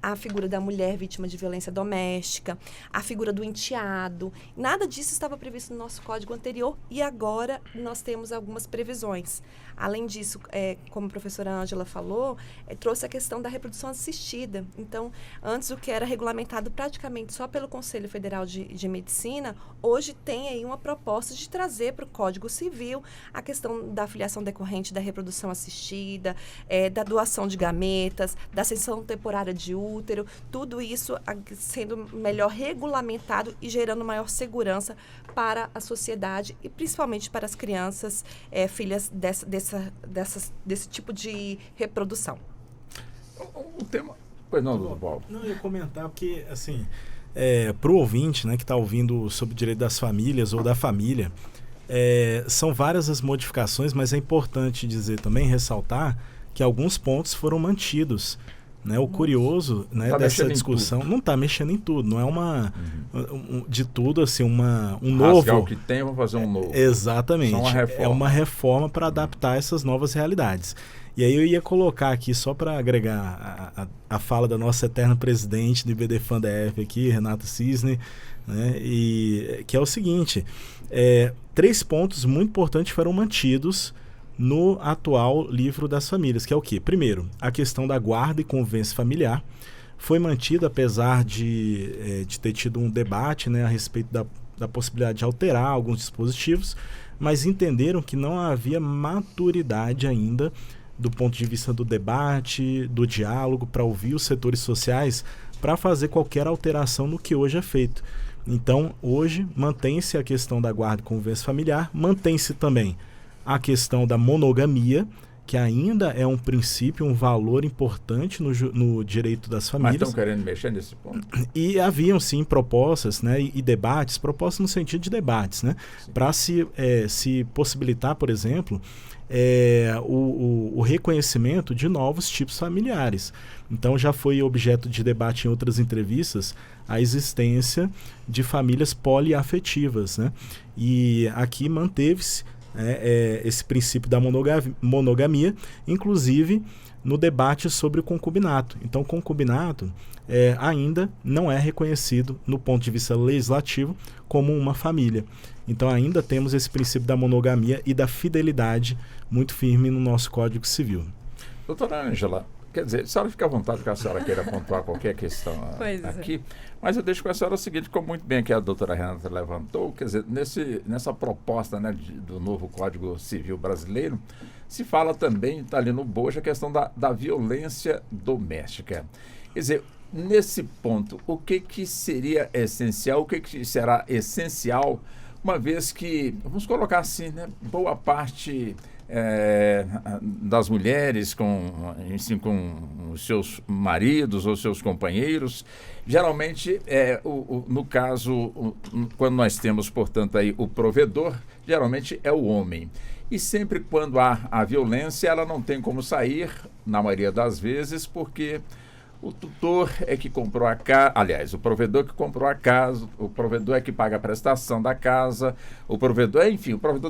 a figura da mulher vítima de violência doméstica, a figura do enteado. Nada disso estava previsto no nosso código anterior e agora nós temos algumas previsões. Além disso, como a professora Ângela falou, trouxe a questão da reprodução assistida. Então, antes o que era regulamentado praticamente só pelo Conselho Federal de Medicina, hoje tem aí uma proposta de trazer para o Código Civil a questão da filiação decorrente da reprodução assistida, da doação de gametas, da cessão temporária de útero, tudo isso sendo melhor regulamentado e gerando maior segurança para a sociedade e principalmente para as crianças filhas desse tipo de reprodução. O tema... Pois não, doutor Paulo. Não, eu ia comentar porque, assim, para o ouvinte, né, que está ouvindo sobre o direito das famílias ou da família, são várias as modificações, mas é importante dizer também, ressaltar, que alguns pontos foram mantidos Né? O curioso, né, Tá dessa discussão não está mexendo em tudo, não é de tudo assim um novo. Rasgar o que tem, vamos fazer um novo. Exatamente. Só uma reforma. É uma reforma para adaptar essas novas realidades. E aí eu ia colocar aqui, só para agregar a fala da nossa eterna presidente do IBDFAN-DF aqui, Renata Cisne, né, e que é o seguinte, 3 pontos muito importantes foram mantidos no atual livro das famílias, que é o quê? Primeiro, a questão da guarda e convivência familiar foi mantida, apesar de ter tido um debate, né, a respeito da possibilidade de alterar alguns dispositivos, mas entenderam que não havia maturidade ainda do ponto de vista do debate, do diálogo, para ouvir os setores sociais, para fazer qualquer alteração no que hoje é feito. Então, hoje, mantém-se a questão da guarda e convivência familiar, mantém-se também a questão da monogamia, que ainda é um princípio, um valor importante no direito das famílias. Mas estão querendo mexer nesse ponto? E haviam, sim, propostas, né, e debates, propostas no sentido de debates, né, para se possibilitar, por exemplo, o reconhecimento de novos tipos familiares. Então já foi objeto de debate em outras entrevistas a existência de famílias poliafetivas, né? E aqui manteve-se esse princípio da monogamia, inclusive no debate sobre o concubinato. Então o concubinato ainda não é reconhecido no ponto de vista legislativo como uma família. Então ainda temos esse princípio da monogamia e da fidelidade muito firme no nosso Código Civil. Doutora Ângela, quer dizer, a senhora fica à vontade que a senhora queira pontuar qualquer questão aqui, mas eu deixo com a senhora o seguinte, como muito bem que a doutora Renata levantou, quer dizer, nessa proposta, né, do novo Código Civil brasileiro, se fala também, está ali no bojo, a questão da violência doméstica. Quer dizer, nesse ponto, o que seria essencial, o que será essencial, uma vez que, vamos colocar assim, né, boa parte das mulheres com os seus maridos ou seus companheiros, geralmente, no caso, quando nós temos, portanto, aí o provedor, geralmente é o homem. E sempre quando há a violência, ela não tem como sair, na maioria das vezes, porque o tutor é que comprou a casa, aliás, o provedor que comprou a casa, o provedor é que paga a prestação da casa, o provedor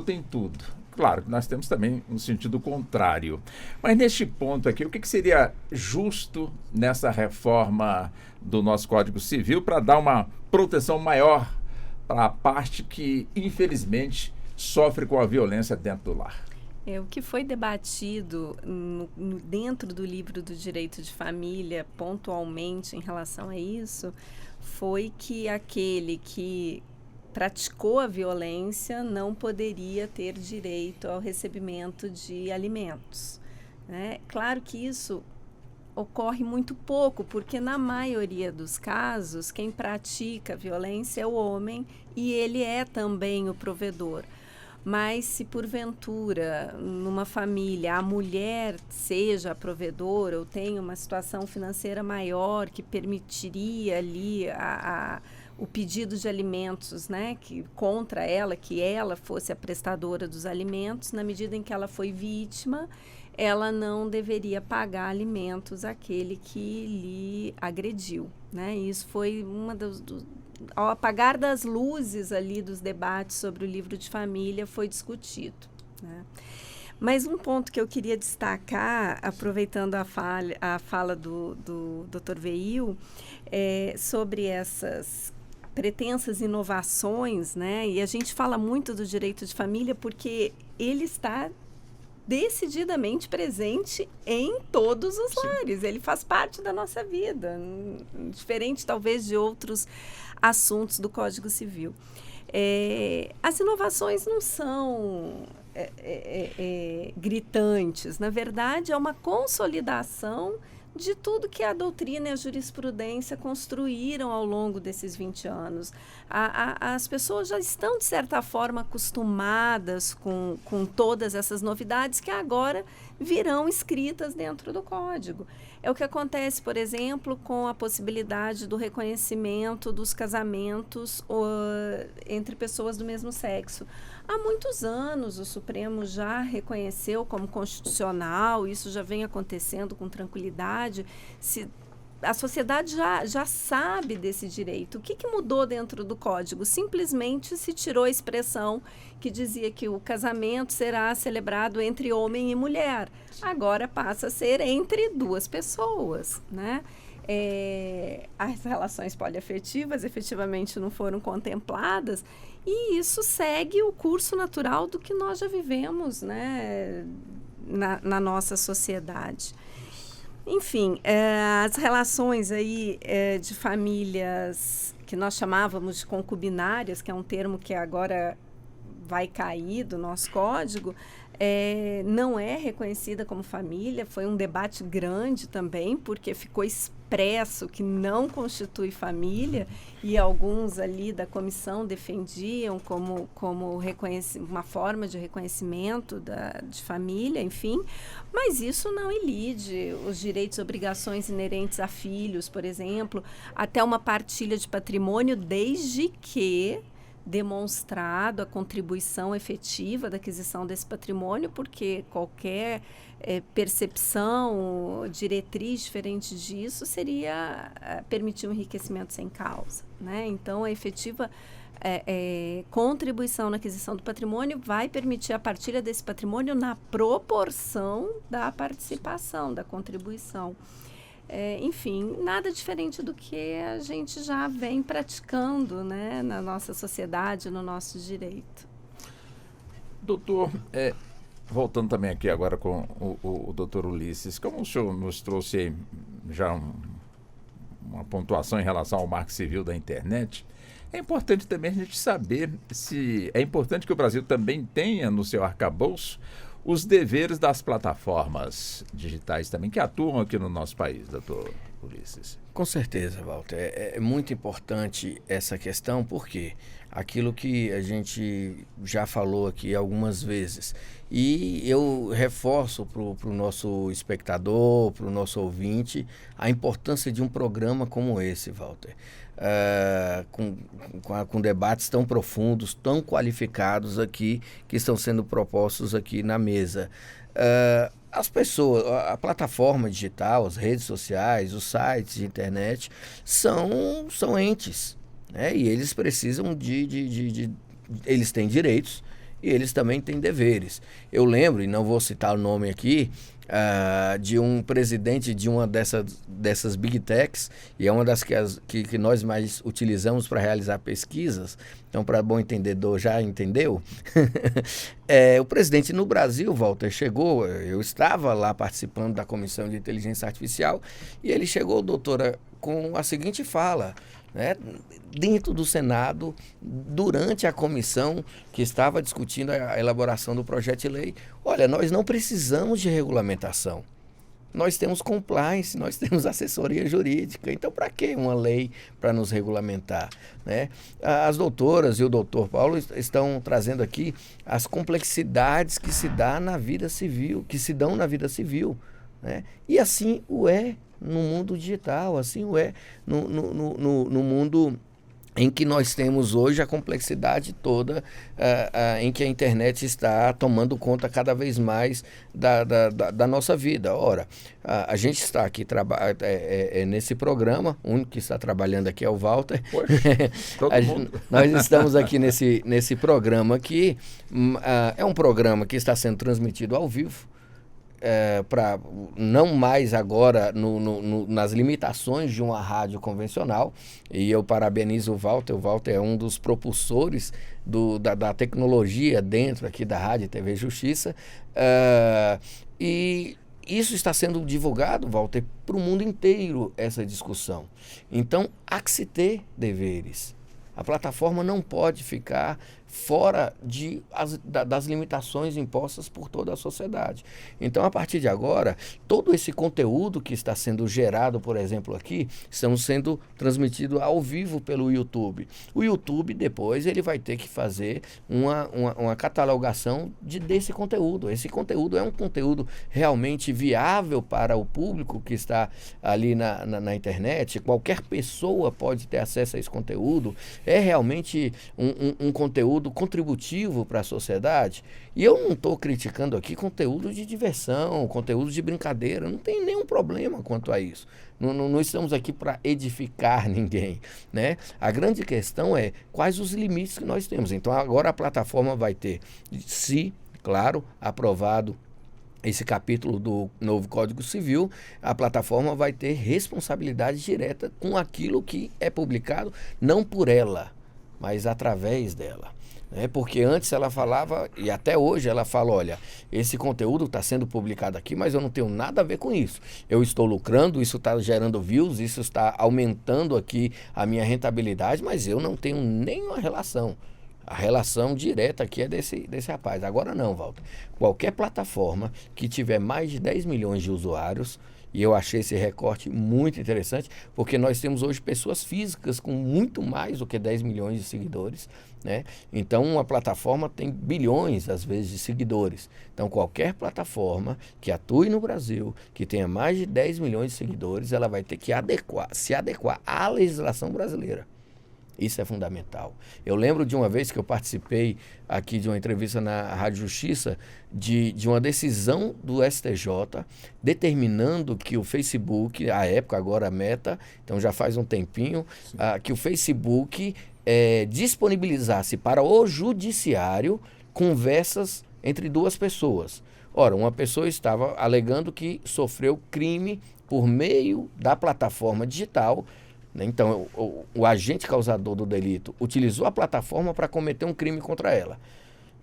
tem tudo. Claro, nós temos também um sentido contrário. Mas neste ponto aqui, o que seria justo nessa reforma do nosso Código Civil para dar uma proteção maior para a parte que, infelizmente, sofre com a violência dentro do lar? O que foi debatido dentro do livro do direito de família, pontualmente em relação a isso, foi que aquele que praticou a violência não poderia ter direito ao recebimento de alimentos, né? Claro que isso ocorre muito pouco, porque na maioria dos casos, quem pratica a violência é o homem e ele é também o provedor. Mas se porventura, numa família, a mulher seja a provedora ou tenha uma situação financeira maior que permitiria ali o pedido de alimentos, né, contra ela, que ela fosse a prestadora dos alimentos, na medida em que ela foi vítima, ela não deveria pagar alimentos àquele que lhe agrediu, né? Isso foi ao apagar das luzes ali dos debates sobre o livro de família foi discutido, né? Mas um ponto que eu queria destacar, aproveitando a fala do Dr. Veil, sobre essas pretensas inovações, né? E a gente fala muito do direito de família porque ele está decididamente presente em todos os lares. Ele faz parte da nossa vida, diferente talvez de outros assuntos do Código Civil. As inovações não são gritantes. Na verdade, é uma consolidação de tudo que a doutrina e a jurisprudência construíram ao longo desses 20 anos. As pessoas já estão, de certa forma, acostumadas com todas essas novidades que agora virão escritas dentro do Código. É o que acontece, por exemplo, com a possibilidade do reconhecimento dos casamentos entre pessoas do mesmo sexo. Há muitos anos o Supremo já reconheceu como constitucional, isso já vem acontecendo com tranquilidade, sociedade, a sociedade já sabe desse direito. O que mudou dentro do Código? Simplesmente se tirou a expressão que dizia que o casamento será celebrado entre homem e mulher. Agora passa a ser entre duas pessoas, né? As relações poliafetivas efetivamente não foram contempladas e isso segue o curso natural do que nós já vivemos, né, na nossa sociedade. Enfim, as relações aí de famílias que nós chamávamos de concubinárias, que é um termo que agora vai cair do nosso código, não é reconhecida como família. Foi um debate grande também, porque ficou expresso que não constitui família, e alguns ali da comissão defendiam como uma forma de reconhecimento de família, enfim. Mas isso não ilide os direitos e obrigações inerentes a filhos, por exemplo, até uma partilha de patrimônio, desde que demonstrado a contribuição efetiva da aquisição desse patrimônio, porque qualquer percepção, diretriz diferente disso seria permitir um enriquecimento sem causa, né? Então, a efetiva contribuição na aquisição do patrimônio vai permitir a partilha desse patrimônio na proporção da participação, da contribuição. Enfim, nada diferente do que a gente já vem praticando, né, na nossa sociedade, no nosso direito. Doutor, voltando também aqui agora com o doutor Ulisses, como o senhor nos trouxe aí já uma pontuação em relação ao Marco Civil da internet, é importante também a gente saber se é importante que o Brasil também tenha no seu arcabouço os deveres das plataformas digitais também, que atuam aqui no nosso país, doutor Ulisses. Com certeza, Walter. É muito importante essa questão, porque aquilo que a gente já falou aqui algumas vezes, e eu reforço para o nosso espectador, para o nosso ouvinte, a importância de um programa como esse, Walter. Com debates tão profundos, tão qualificados aqui, que estão sendo propostos aqui na mesa. As pessoas, a plataforma digital, as redes sociais, os sites de internet são entes, né? E eles precisam eles têm direitos e eles também têm deveres. Eu lembro, e não vou citar o nome aqui, de um presidente de uma dessas big techs, e é uma das que nós mais utilizamos para realizar pesquisas. Então, para bom entendedor, já entendeu? O presidente no Brasil, Walter, chegou, eu estava lá participando da Comissão de Inteligência Artificial, e ele chegou, doutora, com a seguinte fala, né, dentro do Senado, durante a comissão que estava discutindo a elaboração do projeto de lei. Olha, nós não precisamos de regulamentação. Nós temos compliance, nós temos assessoria jurídica. Então, para que uma lei para nos regulamentar, né? As doutoras e o doutor Paulo estão trazendo aqui as complexidades que se dão na vida civil, né? E assim o é no mundo digital, assim é no mundo em que nós temos hoje a complexidade toda, em que a internet está tomando conta cada vez mais da nossa vida. Ora, a gente está aqui nesse programa, o único que está trabalhando aqui é o Walter. Poxa, todo mundo. Nós estamos aqui nesse programa que é um programa que está sendo transmitido ao vivo, para não mais agora nas limitações de uma rádio convencional, e eu parabenizo o Walter é um dos propulsores da tecnologia dentro aqui da Rádio e TV Justiça, e isso está sendo divulgado, Walter, para o mundo inteiro, essa discussão. Então, há que se ter deveres. A plataforma não pode ficar fora das limitações impostas por toda a sociedade. Então, a partir de agora, todo esse conteúdo que está sendo gerado, por exemplo, aqui, estamos sendo transmitido ao vivo pelo YouTube. O YouTube, depois, ele vai ter que fazer uma catalogação desse conteúdo. Esse conteúdo é um conteúdo realmente viável para o público que está ali na internet. Qualquer pessoa pode ter acesso a esse conteúdo. É realmente um conteúdo conteúdo contributivo para a sociedade. E eu não estou criticando aqui conteúdo de diversão, conteúdo de brincadeira, não tem nenhum problema quanto a isso. Não estamos aqui para edificar ninguém, né? A grande questão é quais os limites que nós temos. Então agora a plataforma vai ter, se, claro, aprovado esse capítulo do novo Código Civil, a plataforma vai ter responsabilidade direta com aquilo que é publicado, não por ela, mas através dela. Porque antes ela falava, e até hoje ela fala, olha, esse conteúdo está sendo publicado aqui, mas eu não tenho nada a ver com isso. Eu estou lucrando, isso está gerando views, isso está aumentando aqui a minha rentabilidade, mas eu não tenho nenhuma relação. A relação direta aqui é desse rapaz. Agora não, Walter. Qualquer plataforma que tiver mais de 10 milhões de usuários, e eu achei esse recorte muito interessante, porque nós temos hoje pessoas físicas com muito mais do que 10 milhões de seguidores, né? Então, uma plataforma tem bilhões, às vezes, de seguidores. Então, qualquer plataforma que atue no Brasil, que tenha mais de 10 milhões de seguidores, ela vai ter que se adequar à legislação brasileira. Isso é fundamental. Eu lembro de uma vez que eu participei aqui de uma entrevista na Rádio Justiça de uma decisão do STJ determinando que o Facebook, à época agora a Meta, então já faz um tempinho, que o Facebook disponibilizasse para o judiciário conversas entre duas pessoas. Ora, uma pessoa estava alegando que sofreu crime por meio da plataforma digital. Então, o agente causador do delito utilizou a plataforma para cometer um crime contra ela.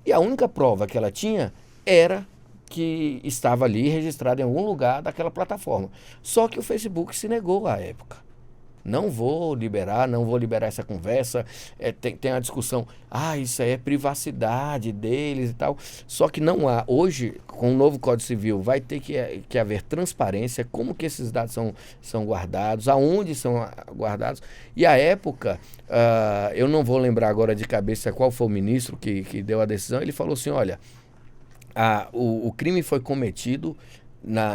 E a única prova que ela tinha era que estava ali registrado em algum lugar daquela plataforma. Só que o Facebook se negou à época. Não vou liberar essa conversa. Tem a discussão, isso aí é privacidade deles e tal. Só que não há. Hoje, com o novo Código Civil, vai ter que haver transparência, como que esses dados são guardados, aonde são guardados. E à época, eu não vou lembrar agora de cabeça qual foi o ministro que deu a decisão, ele falou assim, olha, o crime foi cometido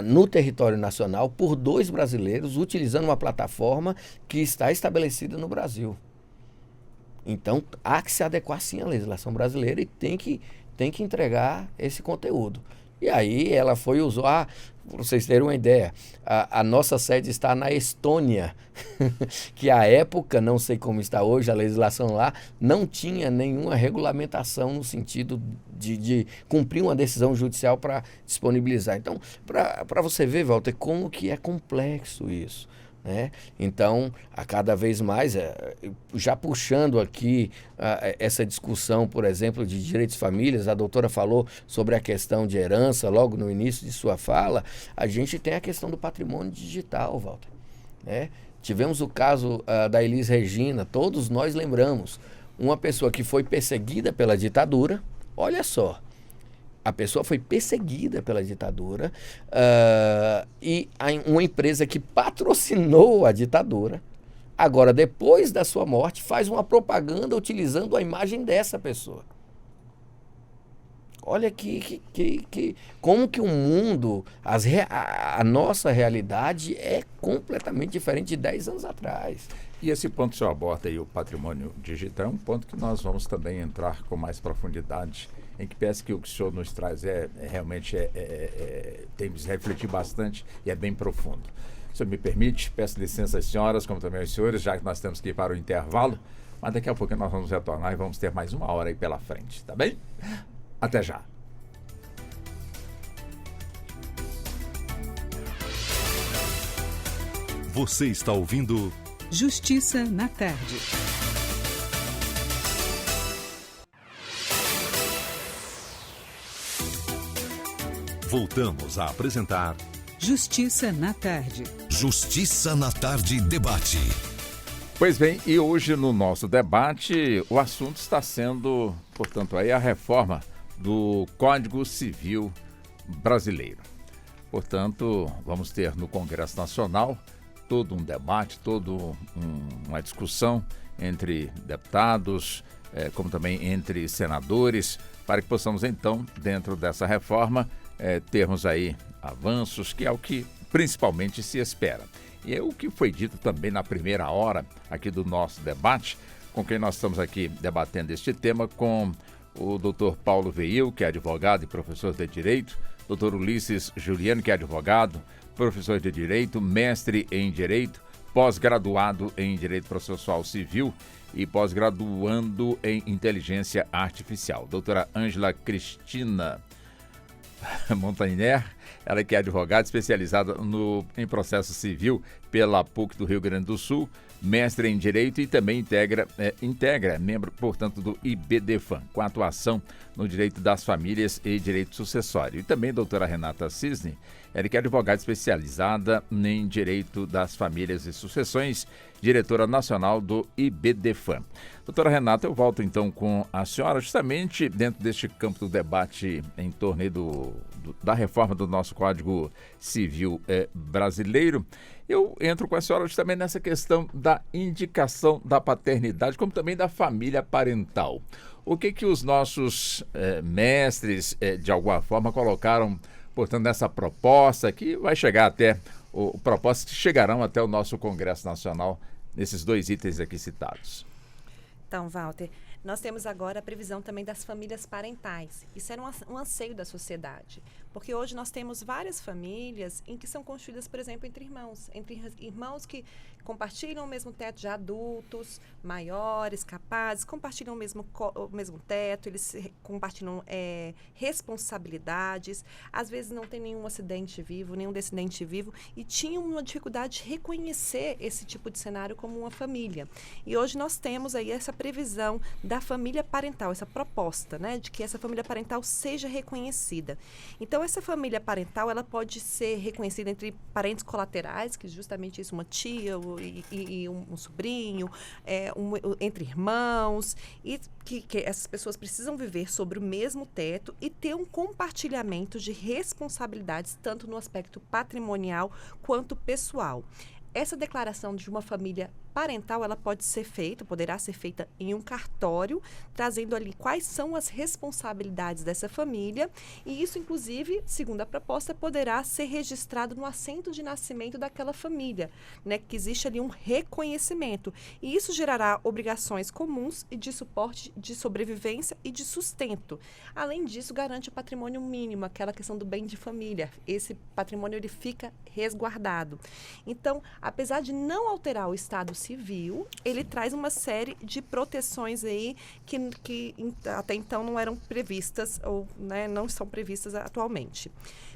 no território nacional por 2 brasileiros utilizando uma plataforma que está estabelecida no Brasil. Então, há que se adequar sim à legislação brasileira e tem que entregar esse conteúdo. E aí ela foi usar, para vocês terem uma ideia, a nossa sede está na Estônia, que à época, não sei como está hoje, a legislação lá não tinha nenhuma regulamentação no sentido de cumprir uma decisão judicial para disponibilizar. Então, para você ver, Walter, como que é complexo isso. Né? Então, a cada vez mais, já puxando aqui essa discussão, por exemplo, de direitos de famílias, a doutora falou sobre a questão de herança logo no início de sua fala, a gente tem a questão do patrimônio digital, Walter. Né? Tivemos o caso da Elis Regina, todos nós lembramos, uma pessoa que foi perseguida pela ditadura, olha só, a pessoa foi perseguida pela ditadura e uma empresa que patrocinou a ditadura, agora, depois da sua morte, faz uma propaganda utilizando a imagem dessa pessoa. Olha como que o mundo, a nossa realidade é completamente diferente de 10 anos atrás. E esse ponto que o senhor aborda aí, o patrimônio digital, é um ponto que nós vamos também entrar com mais profundidade, em que parece que o que o senhor nos traz realmente tem que se refletir bastante e é bem profundo. Se o senhor me permite, peço licença às senhoras, como também aos senhores, já que nós temos que ir para o intervalo, mas daqui a pouco nós vamos retornar e vamos ter mais 1 hora aí pela frente, tá bem? Até já. Você está ouvindo Justiça na Tarde. Voltamos a apresentar Justiça na Tarde. Justiça na Tarde Debate. Pois bem, e hoje no nosso debate o assunto está sendo, portanto, aí a reforma do Código Civil brasileiro. Portanto, vamos ter no Congresso Nacional todo um debate, uma discussão entre deputados, como também entre senadores, para que possamos então, dentro dessa reforma, termos aí avanços, que é o que principalmente se espera. E é o que foi dito também na primeira hora aqui do nosso debate, com quem nós estamos aqui debatendo este tema, com o Dr. Paulo Veil, que é advogado e professor de Direito, Dr. Ulisses Juliano, que é advogado, professor de Direito, mestre em Direito, pós-graduado em Direito Processual Civil e pós-graduando em Inteligência Artificial. Doutora Ângela Cristina Montaner, ela que é advogada especializada em processo civil pela PUC do Rio Grande do Sul, mestre em Direito e também integra membro, portanto, do IBDFAM, com atuação no direito das famílias e direito sucessório. E também doutora Renata Cisne, ela que é advogada especializada em direito das famílias e sucessões, diretora nacional do IBDFAM. Doutora Renata, eu volto então com a senhora, justamente dentro deste campo do debate em torno aí da reforma do nosso Código Civil brasileiro. Eu entro com a senhora justamente nessa questão da indicação da paternidade, como também da família parental. O que os nossos mestres, de alguma forma, colocaram, portanto, nessa proposta que vai chegar até, propostas que chegarão até o nosso Congresso Nacional, nesses 2 itens aqui citados? Então, Walter, nós temos agora a previsão também das famílias parentais. Isso era um anseio da sociedade, porque hoje nós temos várias famílias em que são constituídas, por exemplo, entre irmãos que compartilham o mesmo teto, já adultos, maiores, capazes, compartilham o mesmo teto, eles compartilham responsabilidades, às vezes não tem nenhum descendente vivo, e tinham uma dificuldade de reconhecer esse tipo de cenário como uma família. E hoje nós temos aí essa previsão da família parental, essa proposta, né, de que essa família parental seja reconhecida. Então, essa família parental, ela pode ser reconhecida entre parentes colaterais, que justamente isso, uma tia e um sobrinho, entre irmãos, e que essas pessoas precisam viver sobre o mesmo teto e ter um compartilhamento de responsabilidades, tanto no aspecto patrimonial quanto pessoal. Essa declaração de uma família parental, ela poderá ser feita em um cartório, trazendo ali quais são as responsabilidades dessa família, e isso, inclusive, segundo a proposta, poderá ser registrado no assento de nascimento daquela família, né, que existe ali um reconhecimento, e isso gerará obrigações comuns e de suporte de sobrevivência e de sustento. Além disso, garante o patrimônio mínimo, aquela questão do bem de família. Esse patrimônio, ele fica resguardado. Então, apesar de não alterar o estado civil, ele traz uma série de proteções aí que até então não eram previstas ou, né, não estão previstas atualmente.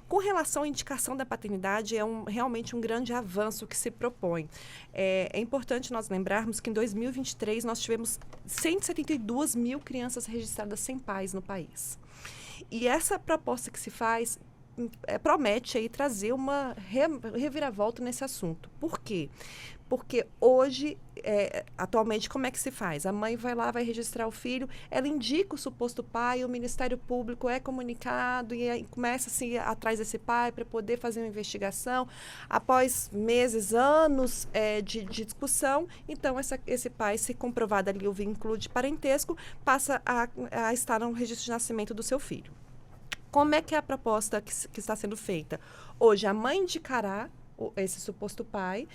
Com relação à indicação da paternidade, realmente um grande avanço que se propõe. É importante nós lembrarmos que em 2023 nós tivemos 172 mil crianças registradas sem pais no país. E essa proposta que se faz promete aí trazer uma reviravolta nesse assunto. Por quê? Porque hoje, atualmente, como é que se faz? A mãe vai lá, vai registrar o filho, ela indica o suposto pai, o Ministério Público é comunicado e aí começa-se atrás desse pai para poder fazer uma investigação. Após meses, anos de discussão, então esse pai, se comprovado ali o vínculo de parentesco, passa a estar no registro de nascimento do seu filho. Como é que é a proposta que está sendo feita? Hoje, a mãe indicará esse suposto pai,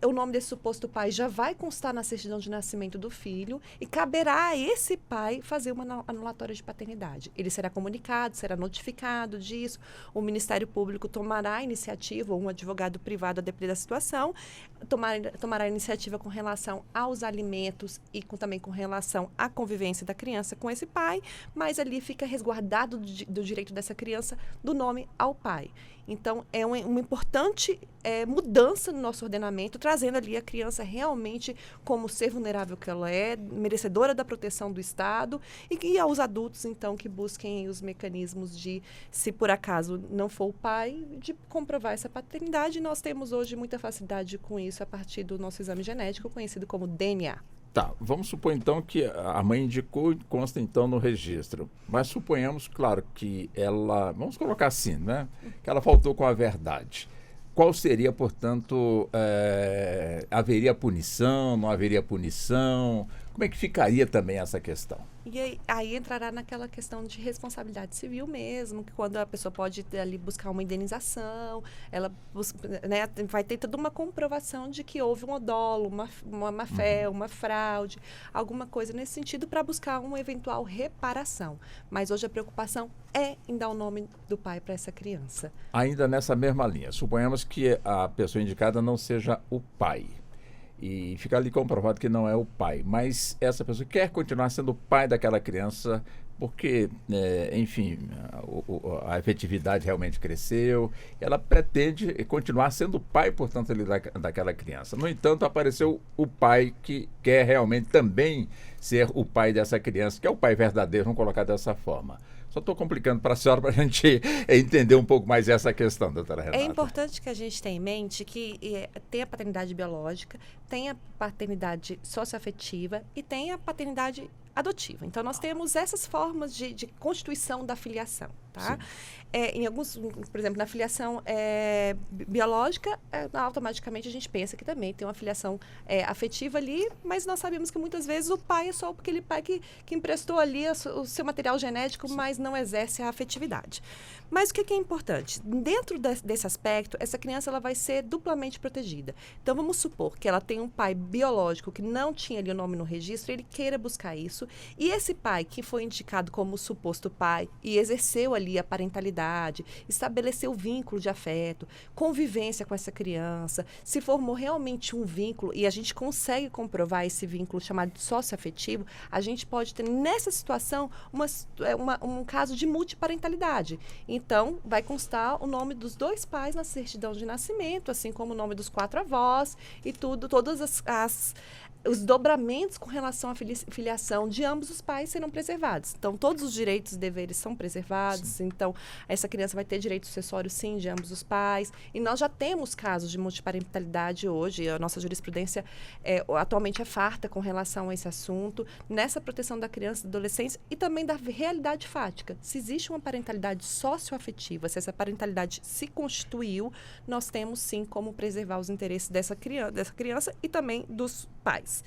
o nome desse suposto pai já vai constar na certidão de nascimento do filho e caberá a esse pai fazer uma anulatória de paternidade. Ele será comunicado, será notificado disso, o Ministério Público tomará a iniciativa, ou um advogado privado a depender da situação, tomará a iniciativa com relação aos alimentos e também com relação à convivência da criança com esse pai, mas ali fica resguardado do direito dessa criança do nome ao pai. Então, é uma importante mudança no nosso ordenamento, trazendo ali a criança realmente como ser vulnerável que ela é, merecedora da proteção do Estado, e aos adultos, então, que busquem os mecanismos de, se por acaso não for o pai, de comprovar essa paternidade. Nós temos hoje muita facilidade com isso a partir do nosso exame genético, conhecido como DNA. Tá, vamos supor então que a mãe indicou e consta então no registro. Mas suponhamos, claro, que ela, vamos colocar assim, né? Que ela faltou com a verdade. Qual seria, portanto, haveria punição, não haveria punição? Como é que ficaria também essa questão? E aí entrará naquela questão de responsabilidade civil mesmo, que quando a pessoa pode ali buscar uma indenização, ela né, vai ter toda uma comprovação de que houve um dolo, uma má-fé, uma fraude, alguma coisa nesse sentido para buscar uma eventual reparação. Mas hoje a preocupação é em dar o nome do pai para essa criança. Ainda nessa mesma linha, suponhamos que a pessoa indicada não seja o pai. E fica ali comprovado que não é o pai. Mas essa pessoa quer continuar sendo o pai daquela criança porque, enfim, a efetividade realmente cresceu. Ela pretende continuar sendo o pai, portanto, ali daquela criança. No entanto, apareceu o pai que quer realmente também ser o pai dessa criança, que é o pai verdadeiro, vamos colocar dessa forma. Só estou complicando para a senhora para a gente entender um pouco mais essa questão, doutora Renata. É importante que a gente tenha em mente que tem a paternidade biológica, tem a paternidade socioafetiva e tem a paternidade adotiva. Então, nós temos essas formas de constituição da filiação, tá? Em alguns, por exemplo, na filiação biológica, automaticamente a gente pensa que também tem uma filiação afetiva ali, mas nós sabemos que muitas vezes o pai é só aquele pai que emprestou ali o seu material genético, mas não exerce a afetividade. Mas o que é importante? Dentro desse aspecto, essa criança ela vai ser duplamente protegida. Então, vamos supor que ela tem um pai biológico que não tinha ali o nome no registro, ele queira buscar isso, e esse pai que foi indicado como suposto pai e exerceu ali a parentalidade, estabeleceu vínculo de afeto, convivência com essa criança, se formou realmente um vínculo e a gente consegue comprovar esse vínculo chamado de socioafetivo, a gente pode ter nessa situação um caso de multiparentalidade. Então, vai constar o nome dos 2 pais na certidão de nascimento, assim como o nome dos 4 avós e todas os dobramentos com relação à filiação de ambos os pais serão preservados. Então, todos os direitos e deveres são preservados. Sim. Então, essa criança vai ter direito sucessório, sim, de ambos os pais. E nós já temos casos de multiparentalidade hoje. A nossa jurisprudência atualmente é farta com relação a esse assunto, nessa proteção da criança e da adolescência e também da realidade fática. Se existe uma parentalidade socioafetiva, se essa parentalidade se constituiu, nós temos, sim, como preservar os interesses dessa criança e também dos pais.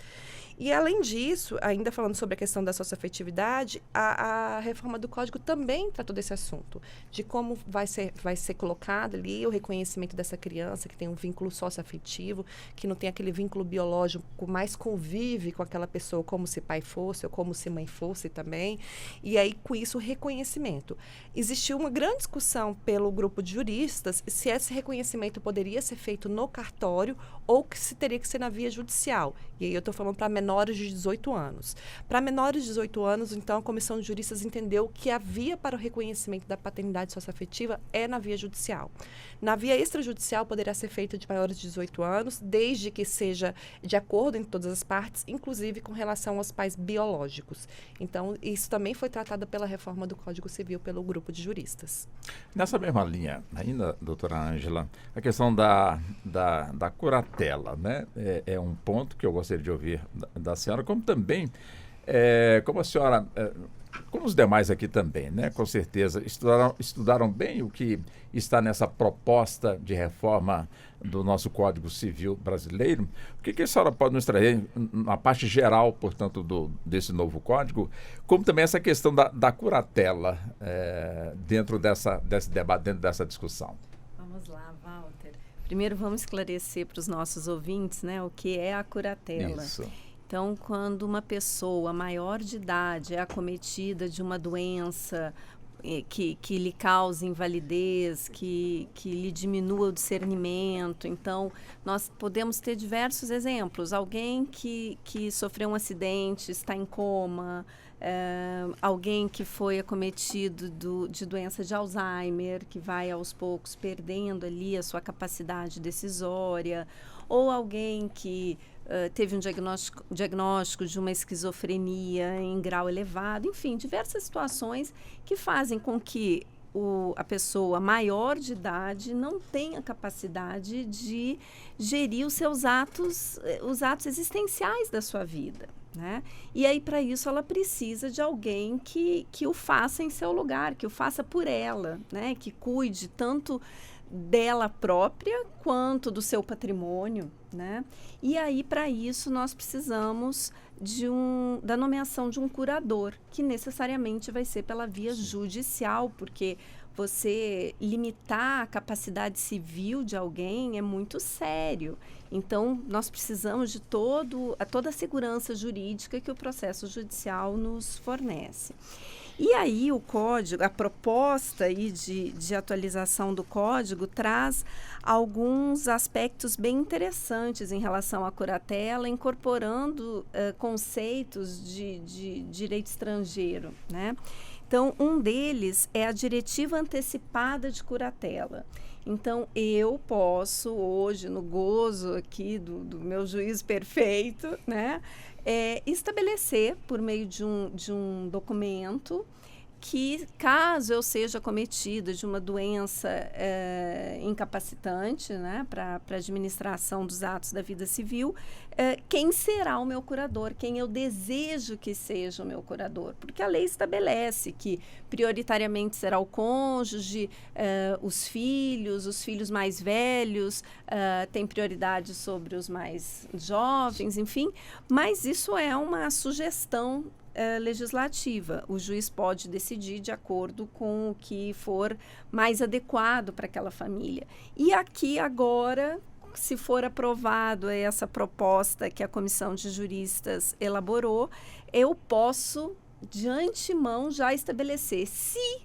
E, além disso, ainda falando sobre a questão da socioafetividade, a reforma do Código também tratou desse assunto, de como vai ser colocado ali o reconhecimento dessa criança que tem um vínculo socioafetivo, que não tem aquele vínculo biológico, mais convive com aquela pessoa como se pai fosse ou como se mãe fosse também. E aí, com isso, o reconhecimento. Existiu uma grande discussão pelo grupo de juristas se esse reconhecimento poderia ser feito no cartório ou se teria que ser na via judicial. E aí eu estou falando para menores de 18 anos. Para menores de 18 anos, então, a Comissão de Juristas entendeu que a via para o reconhecimento da paternidade socioafetiva é na via judicial. Na via extrajudicial poderá ser feita de maiores de 18 anos, desde que seja de acordo em todas as partes, inclusive com relação aos pais biológicos. Então, isso também foi tratado pela reforma do Código Civil pelo grupo de juristas. Nessa mesma linha, ainda, doutora Ângela, a questão da curatela, né? É um ponto que eu gostaria de ouvir da senhora, como também, como a senhora, como os demais aqui também, né? Com certeza, estudaram bem o que está nessa proposta de reforma do nosso Código Civil brasileiro. O que a senhora pode nos trazer na parte geral, portanto, desse novo código, como também essa questão da curatela dentro desse debate, dentro dessa discussão? Vamos lá, Walter. Primeiro vamos esclarecer para os nossos ouvintes, né, o que é a curatela. Isso. Então, quando uma pessoa maior de idade é acometida de uma doença que lhe cause invalidez, que lhe diminua o discernimento, então nós podemos ter diversos exemplos. Alguém que sofreu um acidente, está em coma, alguém que foi acometido de doença de Alzheimer, que vai aos poucos perdendo ali a sua capacidade decisória, ou alguém que teve um diagnóstico de uma esquizofrenia em grau elevado, enfim, diversas situações que fazem com que a pessoa maior de idade não tenha capacidade de gerir os seus atos existenciais da sua vida, né? E aí, para isso, ela precisa de alguém que o faça em seu lugar, que o faça por ela, né? Que cuide tanto dela própria quanto do seu patrimônio, né? E aí, para isso, nós precisamos da nomeação de um curador, que necessariamente vai ser pela via judicial, porque você limitar a capacidade civil de alguém é muito sério. Então, nós precisamos de toda a segurança jurídica que o processo judicial nos fornece. E aí o código, a proposta aí de atualização do código traz alguns aspectos bem interessantes em relação à curatela, incorporando conceitos de direito estrangeiro, né? Então, um deles é a diretiva antecipada de curatela. Então, eu posso hoje, no gozo aqui do meu juízo perfeito, né, estabelecer, por meio de um documento, que caso eu seja acometida de uma doença incapacitante, né, para a administração dos atos da vida civil, quem será o meu curador, quem eu desejo que seja o meu curador, porque a lei estabelece que prioritariamente será o cônjuge, os filhos mais velhos têm prioridade sobre os mais jovens, enfim, mas isso é uma sugestão legislativa. O juiz pode decidir de acordo com o que for mais adequado para aquela família. E aqui agora, se for aprovado essa proposta que a comissão de juristas elaborou, eu posso de antemão já estabelecer, se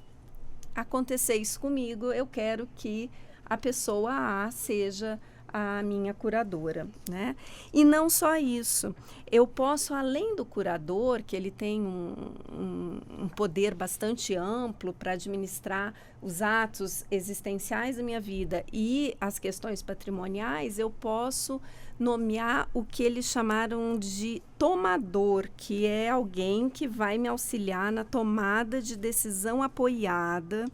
acontecer isso comigo, eu quero que a pessoa A seja a minha curadora, né? E não só isso, eu posso, além do curador, que ele tem um poder bastante amplo para administrar os atos existenciais da minha vida e as questões patrimoniais, eu posso nomear o que eles chamaram de tomador, que é alguém que vai me auxiliar na tomada de decisão apoiada,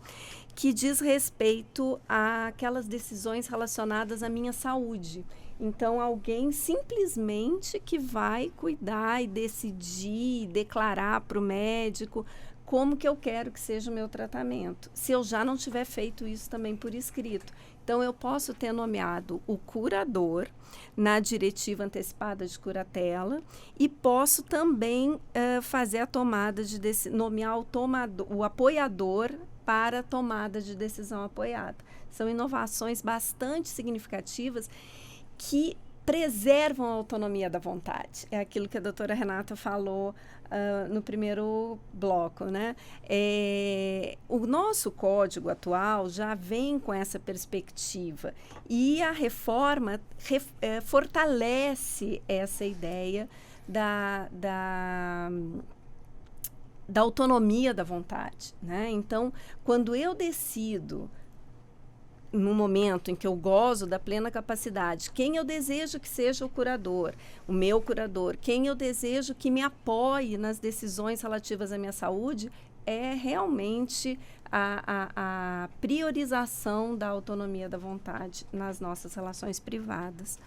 que diz respeito àquelas decisões relacionadas à minha saúde. Então, alguém simplesmente que vai cuidar e decidir, declarar para o médico como que eu quero que seja o meu tratamento, se eu já não tiver feito isso também por escrito. Então, eu posso ter nomeado o curador na diretiva antecipada de curatela e posso também fazer a tomada de nomear o apoiador para a tomada de decisão apoiada. São inovações bastante significativas que preservam a autonomia da vontade. É aquilo que a doutora Renata falou no primeiro bloco, né? O nosso código atual já vem com essa perspectiva e a reforma fortalece essa ideia da autonomia da vontade, né? Então, quando eu decido, no momento em que eu gozo da plena capacidade, quem eu desejo que seja o curador, o meu curador, quem eu desejo que me apoie nas decisões relativas à minha saúde, é realmente a priorização da autonomia da vontade nas nossas relações privadas.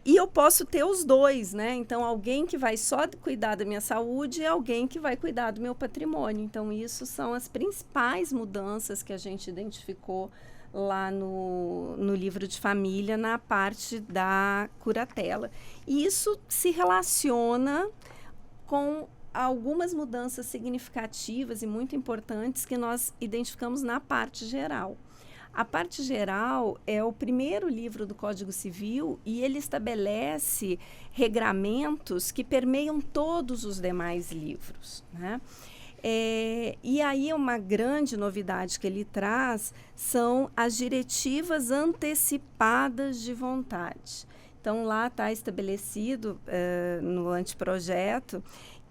E eu posso ter os dois, né? Então, alguém que vai só cuidar da minha saúde e alguém que vai cuidar do meu patrimônio. Então, isso são as principais mudanças que a gente identificou lá no livro de família, na parte da curatela. E isso se relaciona com algumas mudanças significativas e muito importantes que nós identificamos na parte geral. A parte geral é o primeiro livro do Código Civil e ele estabelece regramentos que permeiam todos os demais livros, né? E aí uma grande novidade que ele traz são as diretivas antecipadas de vontade. Então, lá está estabelecido no anteprojeto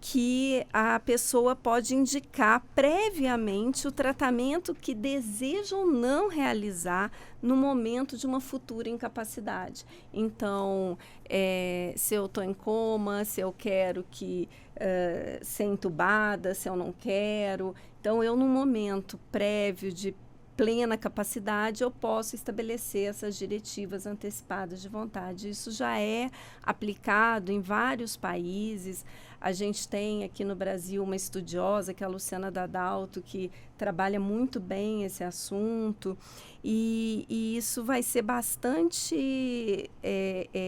que a pessoa pode indicar previamente o tratamento que deseja ou não realizar no momento de uma futura incapacidade. Então, se eu estou em coma, se eu quero ser entubada, se eu não quero. Então, eu, num momento prévio de plena capacidade, eu posso estabelecer essas diretivas antecipadas de vontade. Isso já é aplicado em vários países. A gente tem aqui no Brasil uma estudiosa, que é a Luciana Dadalto, que trabalha muito bem esse assunto, e isso vai ser bastante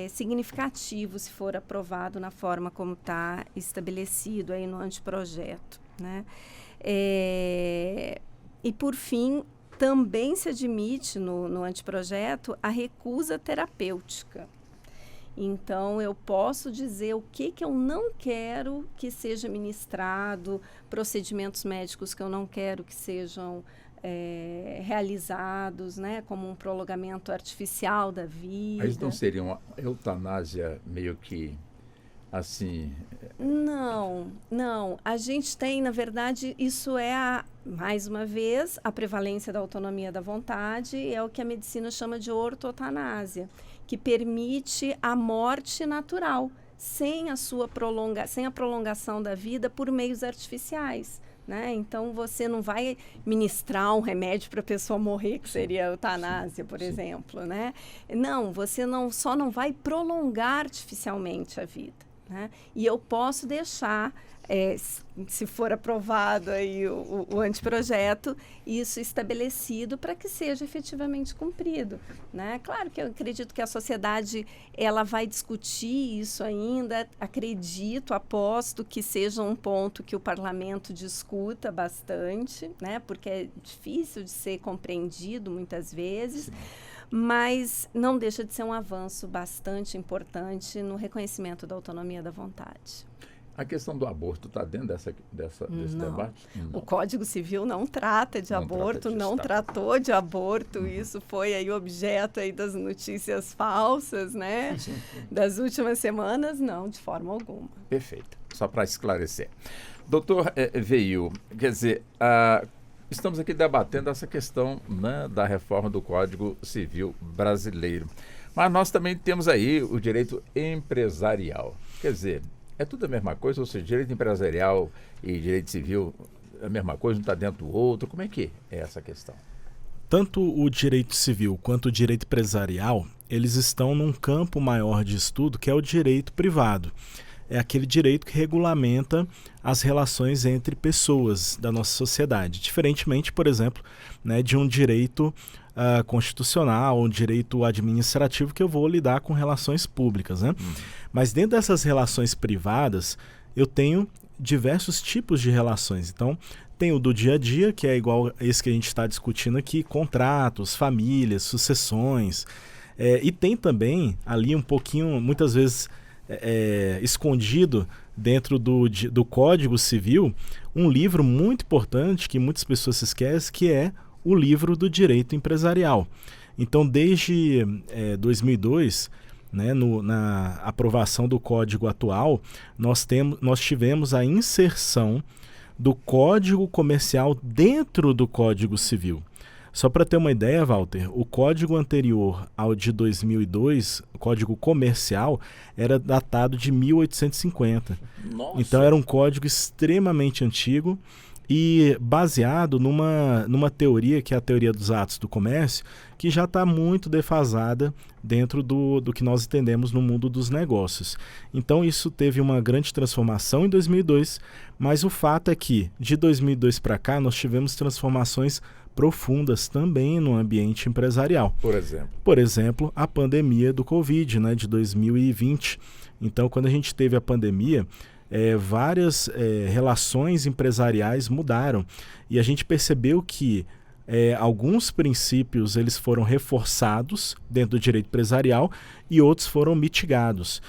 significativo se for aprovado na forma como está estabelecido aí no anteprojeto, né? E, por fim, também se admite no anteprojeto a recusa terapêutica. Então, eu posso dizer o que eu não quero que seja ministrado, procedimentos médicos que eu não quero que sejam realizados, né, como um prolongamento artificial da vida. Mas não seria uma eutanásia meio que assim? Não. A gente tem, na verdade, isso é, mais uma vez, a prevalência da autonomia da vontade, é o que a medicina chama de ortotanásia, que permite a morte natural, sem a prolongação da vida por meios artificiais, né? Então, você não vai ministrar um remédio para a pessoa morrer, que seria a eutanásia, por exemplo, né? Não, você só não vai prolongar artificialmente a vida, né? E eu posso deixar, se for aprovado aí o anteprojeto, isso estabelecido para que seja efetivamente cumprido, né? Claro que eu acredito que a sociedade ela vai discutir isso ainda, aposto que seja um ponto que o parlamento discuta bastante, né? Porque é difícil de ser compreendido muitas vezes. Sim. Mas não deixa de ser um avanço bastante importante no reconhecimento da autonomia da vontade. A questão do aborto está dentro desse debate? Não. O Código Civil não trata de aborto, não tratou de aborto. Isso foi aí objeto aí das notícias falsas, né? Das últimas semanas, não, de forma alguma. Perfeito. Só para esclarecer. Doutor Veil, quer dizer, estamos aqui debatendo essa questão, né, da reforma do Código Civil brasileiro. Mas nós também temos aí o direito empresarial. Quer dizer, é tudo a mesma coisa? Ou seja, direito empresarial e direito civil é a mesma coisa, um está dentro do outro? Como é que é essa questão? Tanto o direito civil quanto o direito empresarial, eles estão num campo maior de estudo, que é o direito privado. É aquele direito que regulamenta as relações entre pessoas da nossa sociedade. Diferentemente, por exemplo, né, de um direito constitucional, um direito administrativo, que eu vou lidar com relações públicas, né? Mas dentro dessas relações privadas, eu tenho diversos tipos de relações. Então, tem o do dia a dia, que é igual esse que a gente está discutindo aqui, contratos, famílias, sucessões. E tem também ali um pouquinho, muitas vezes, escondido dentro do Código Civil, um livro muito importante que muitas pessoas se esquecem, que é o livro do direito empresarial. Então, desde 2002, né, na aprovação do Código atual, nós tivemos a inserção do Código Comercial dentro do Código Civil. Só para ter uma ideia, Walter, o código anterior ao de 2002, o Código Comercial, era datado de 1850. Nossa. Então era um código extremamente antigo e baseado numa teoria, que é a teoria dos atos do comércio, que já está muito defasada dentro do que nós entendemos no mundo dos negócios. Então isso teve uma grande transformação em 2002, mas o fato é que de 2002 para cá nós tivemos transformações profundas também no ambiente empresarial. Por exemplo, a pandemia do Covid, né, de 2020. Então, quando a gente teve a pandemia, várias relações empresariais mudaram e a gente percebeu que alguns princípios eles foram reforçados dentro do direito empresarial e outros foram mitigados.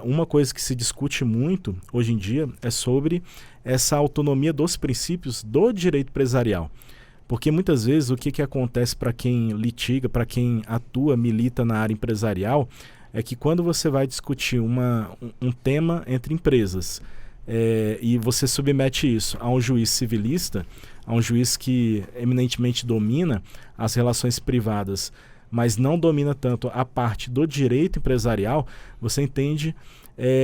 Uma coisa que se discute muito hoje em dia é sobre essa autonomia dos princípios do direito empresarial. Porque muitas vezes o que acontece para quem litiga, para quem atua, milita na área empresarial, é que quando você vai discutir um tema entre empresas e você submete isso a um juiz civilista, a um juiz que eminentemente domina as relações privadas, mas não domina tanto a parte do direito empresarial, você entende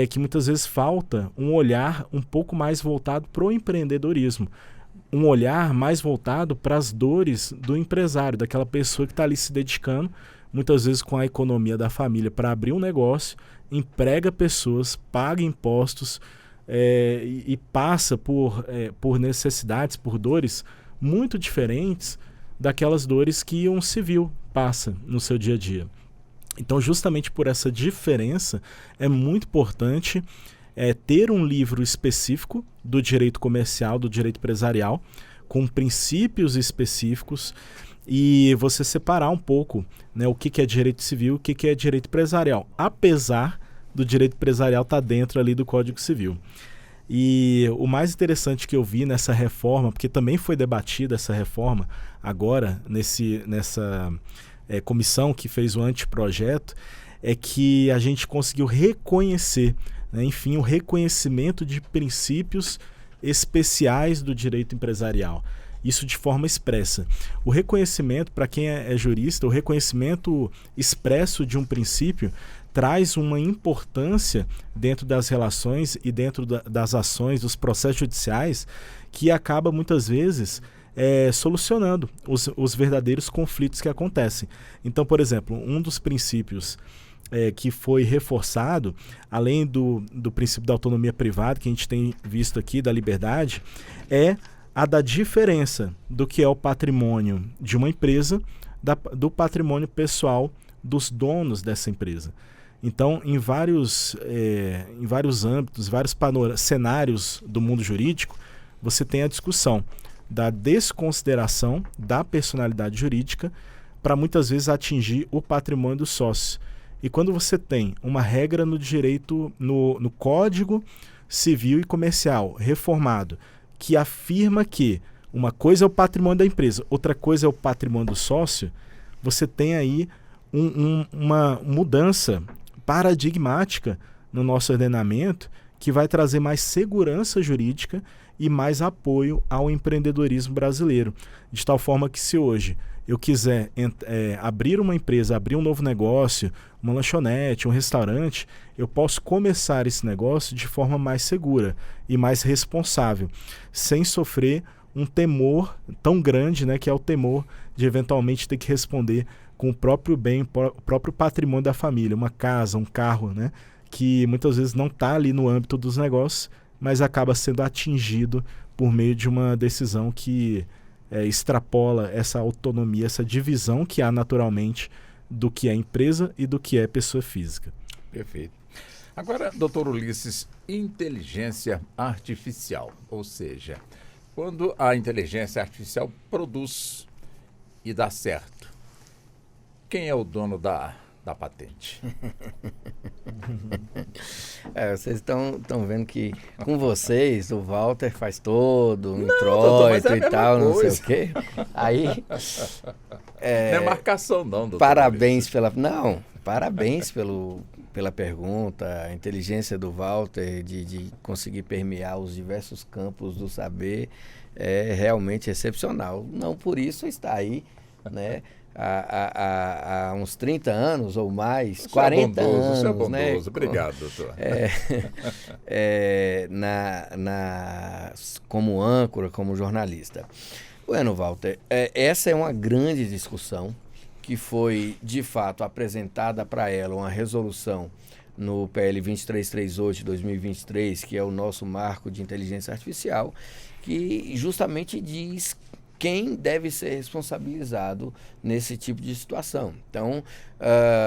que muitas vezes falta um olhar um pouco mais voltado para o empreendedorismo. um olhar mais voltado para as dores do empresário, daquela pessoa que está ali se dedicando, muitas vezes com a economia da família, para abrir um negócio, emprega pessoas, paga impostos e passa por necessidades, por dores muito diferentes daquelas dores que um civil passa no seu dia a dia. Então, justamente por essa diferença, é muito importante ter um livro específico do direito comercial, do direito empresarial, com princípios específicos, e você separar um pouco, né, o que é direito civil e o que é direito empresarial, apesar do direito empresarial estar dentro ali do Código Civil. E o mais interessante que eu vi nessa reforma, porque também foi debatida essa reforma agora nessa comissão que fez o anteprojeto, é que a gente conseguiu reconhecer, né, enfim, o reconhecimento de princípios especiais do direito empresarial. Isso de forma expressa. O reconhecimento, para quem é jurista, o reconhecimento expresso de um princípio traz uma importância dentro das relações e dentro das ações, dos processos judiciais, que acaba muitas vezes solucionando os verdadeiros conflitos que acontecem. Então, por exemplo, um dos princípios que foi reforçado, além do princípio da autonomia privada, que a gente tem visto aqui, da liberdade, é a da diferença do que é o patrimônio de uma empresa do patrimônio pessoal dos donos dessa empresa. Então, em vários âmbitos, vários cenários do mundo jurídico, você tem a discussão da desconsideração da personalidade jurídica para muitas vezes atingir o patrimônio do sócio. E quando você tem uma regra no direito, no Código Civil e Comercial reformado, que afirma que uma coisa é o patrimônio da empresa, outra coisa é o patrimônio do sócio, você tem aí uma mudança paradigmática no nosso ordenamento que vai trazer mais segurança jurídica e mais apoio ao empreendedorismo brasileiro. De tal forma que, se hoje eu quiser abrir uma empresa, abrir um novo negócio, uma lanchonete, um restaurante, eu posso começar esse negócio de forma mais segura e mais responsável, sem sofrer um temor tão grande, né, que é o temor de eventualmente ter que responder com o próprio bem, o próprio patrimônio da família, uma casa, um carro, né, que muitas vezes não está ali no âmbito dos negócios, mas acaba sendo atingido por meio de uma decisão que extrapola essa autonomia, essa divisão que há naturalmente do que é empresa e do que é pessoa física. Perfeito. Agora, doutor Ulisses, inteligência artificial, ou seja, quando a inteligência artificial produz e dá certo, quem é o dono da patente? Vocês estão vendo que com vocês o Walter faz todo um introito e tal, não sei o quê. Aí não é marcação não, doutor. Parabéns pela pergunta, a inteligência do Walter de conseguir permear os diversos campos do saber é realmente excepcional. Não por isso está aí, né? Há uns 30 anos ou mais, isso 40 anos. Isso é bondoso, né? Obrigado, doutor. Como âncora, como jornalista. Bueno, Walter, essa é uma grande discussão que foi, de fato, apresentada para ela uma resolução no PL 2338 de 2023, que é o nosso marco de inteligência artificial, que justamente diz quem deve ser responsabilizado nesse tipo de situação. Então,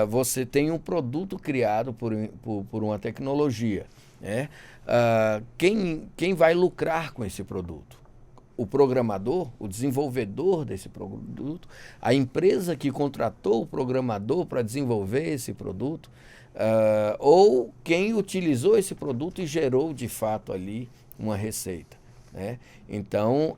você tem um produto criado por uma tecnologia, né? Quem vai lucrar com esse produto? O programador, o desenvolvedor desse produto, a empresa que contratou o programador para desenvolver esse produto, ou quem utilizou esse produto e gerou, de fato, ali uma receita, né? Então,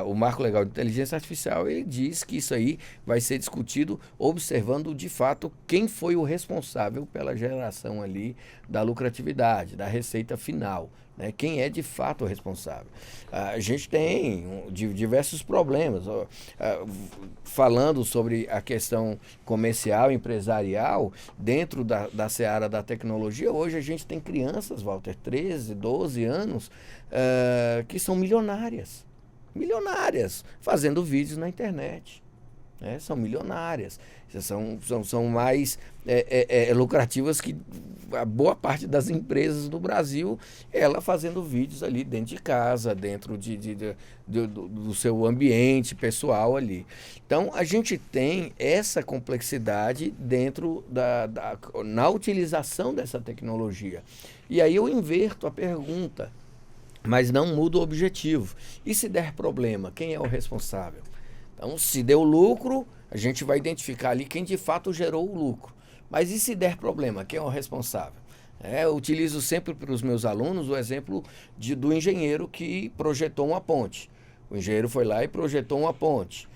o Marco Legal de Inteligência Artificial, ele diz que isso aí vai ser discutido observando, de fato, quem foi o responsável pela geração ali da lucratividade, da receita final, né? Quem é de fato o responsável? A gente tem diversos problemas. Falando sobre a questão comercial, empresarial, dentro da seara da tecnologia, hoje a gente tem crianças, Walter, 13, 12 anos, que são milionárias, fazendo vídeos na internet. Né? São milionárias, são mais lucrativas que a boa parte das empresas do Brasil, ela fazendo vídeos ali dentro de casa, dentro do seu ambiente pessoal ali. Então, a gente tem essa complexidade dentro na utilização dessa tecnologia. E aí eu inverto a pergunta, mas não mudo o objetivo. E se der problema, quem é o responsável? Então, se deu lucro, a gente vai identificar ali quem de fato gerou o lucro. Mas e se der problema, quem é o responsável? Eu utilizo sempre para os meus alunos o exemplo do engenheiro que projetou uma ponte. O engenheiro foi lá e projetou uma ponte.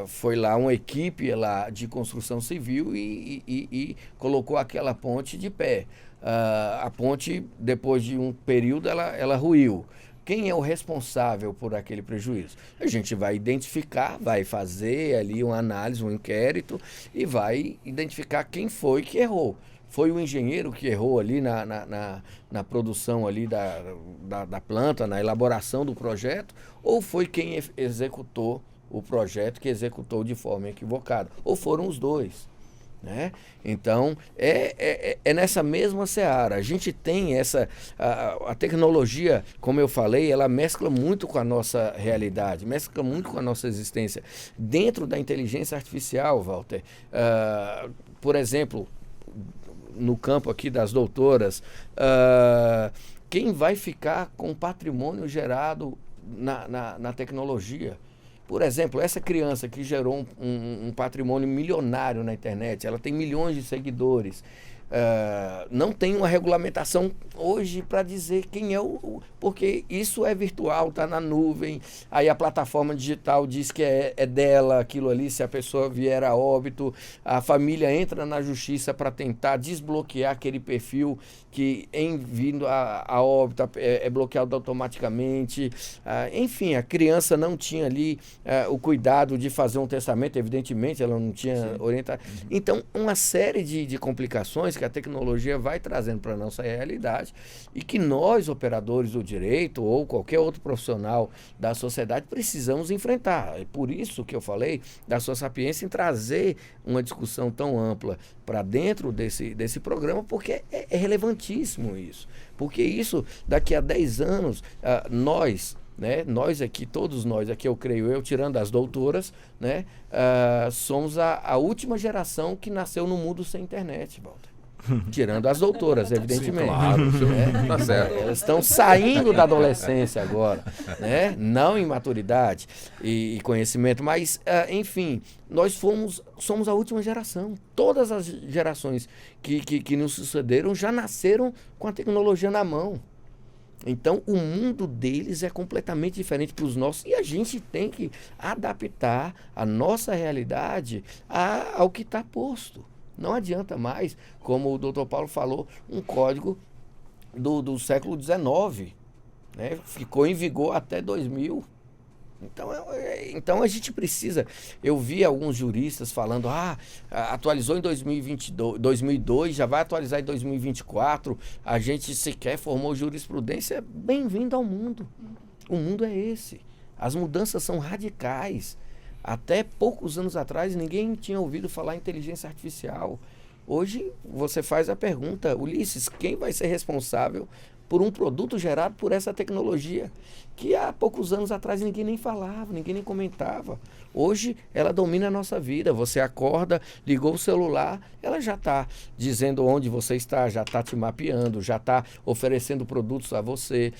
Foi lá uma equipe lá de construção civil e colocou aquela ponte de pé. A ponte, depois de um período, ela ruiu. Quem é o responsável por aquele prejuízo? A gente vai identificar, vai fazer ali uma análise, um inquérito e vai identificar quem foi que errou. Foi o engenheiro que errou ali na produção ali da planta, na elaboração do projeto, ou foi quem executou o projeto que executou de forma equivocada? Ou foram os dois? Né? Então, é nessa mesma seara. A gente tem a tecnologia, como eu falei, ela mescla muito com a nossa realidade, mescla muito com a nossa existência. Dentro da inteligência artificial, Walter, por exemplo, no campo aqui das doutoras, quem vai ficar com o patrimônio gerado na tecnologia? Por exemplo, essa criança que gerou um patrimônio milionário na internet, ela tem milhões de seguidores, não tem uma regulamentação hoje para dizer quem é porque isso é virtual, está na nuvem, aí a plataforma digital diz que é dela aquilo ali, se a pessoa vier a óbito, a família entra na justiça para tentar desbloquear aquele perfil que, em vindo a óbito, é bloqueado automaticamente. Enfim, a criança não tinha ali o cuidado de fazer um testamento, evidentemente, ela não tinha orientado. Então, uma série de complicações que a tecnologia vai trazendo para a nossa realidade e que nós, operadores do direito ou qualquer outro profissional da sociedade, precisamos enfrentar. É por isso que eu falei da sua sapiência em trazer uma discussão tão ampla para dentro desse programa, porque é relevantíssimo isso. Porque isso, daqui a 10 anos, nós aqui, todos nós aqui, eu creio, tirando as doutoras, né, somos a última geração que nasceu no mundo sem internet, Walter. Tirando as doutoras, evidentemente. Sim, claro, tá certo. Elas estão saindo da adolescência agora, né? Não em maturidade e conhecimento, mas, enfim, nós somos a última geração. Todas as gerações que nos sucederam já nasceram com a tecnologia na mão. Então, o mundo deles é completamente diferente para os nossos e a gente tem que adaptar a nossa realidade ao que está posto. Não adianta mais, como o doutor Paulo falou, um código do século XIX, né? Ficou em vigor até 2000. Então a gente precisa... Eu vi alguns juristas falando, atualizou em 2002, já vai atualizar em 2024, a gente sequer formou jurisprudência. Bem-vindo ao mundo. O mundo é esse. As mudanças são radicais. Até poucos anos atrás, ninguém tinha ouvido falar em inteligência artificial. Hoje, você faz a pergunta, Ulisses, quem vai ser responsável por um produto gerado por essa tecnologia? Que há poucos anos atrás ninguém nem falava, ninguém nem comentava. Hoje, ela domina a nossa vida. Você acorda, ligou o celular, ela já está dizendo onde você está, já está te mapeando, já está oferecendo produtos a você,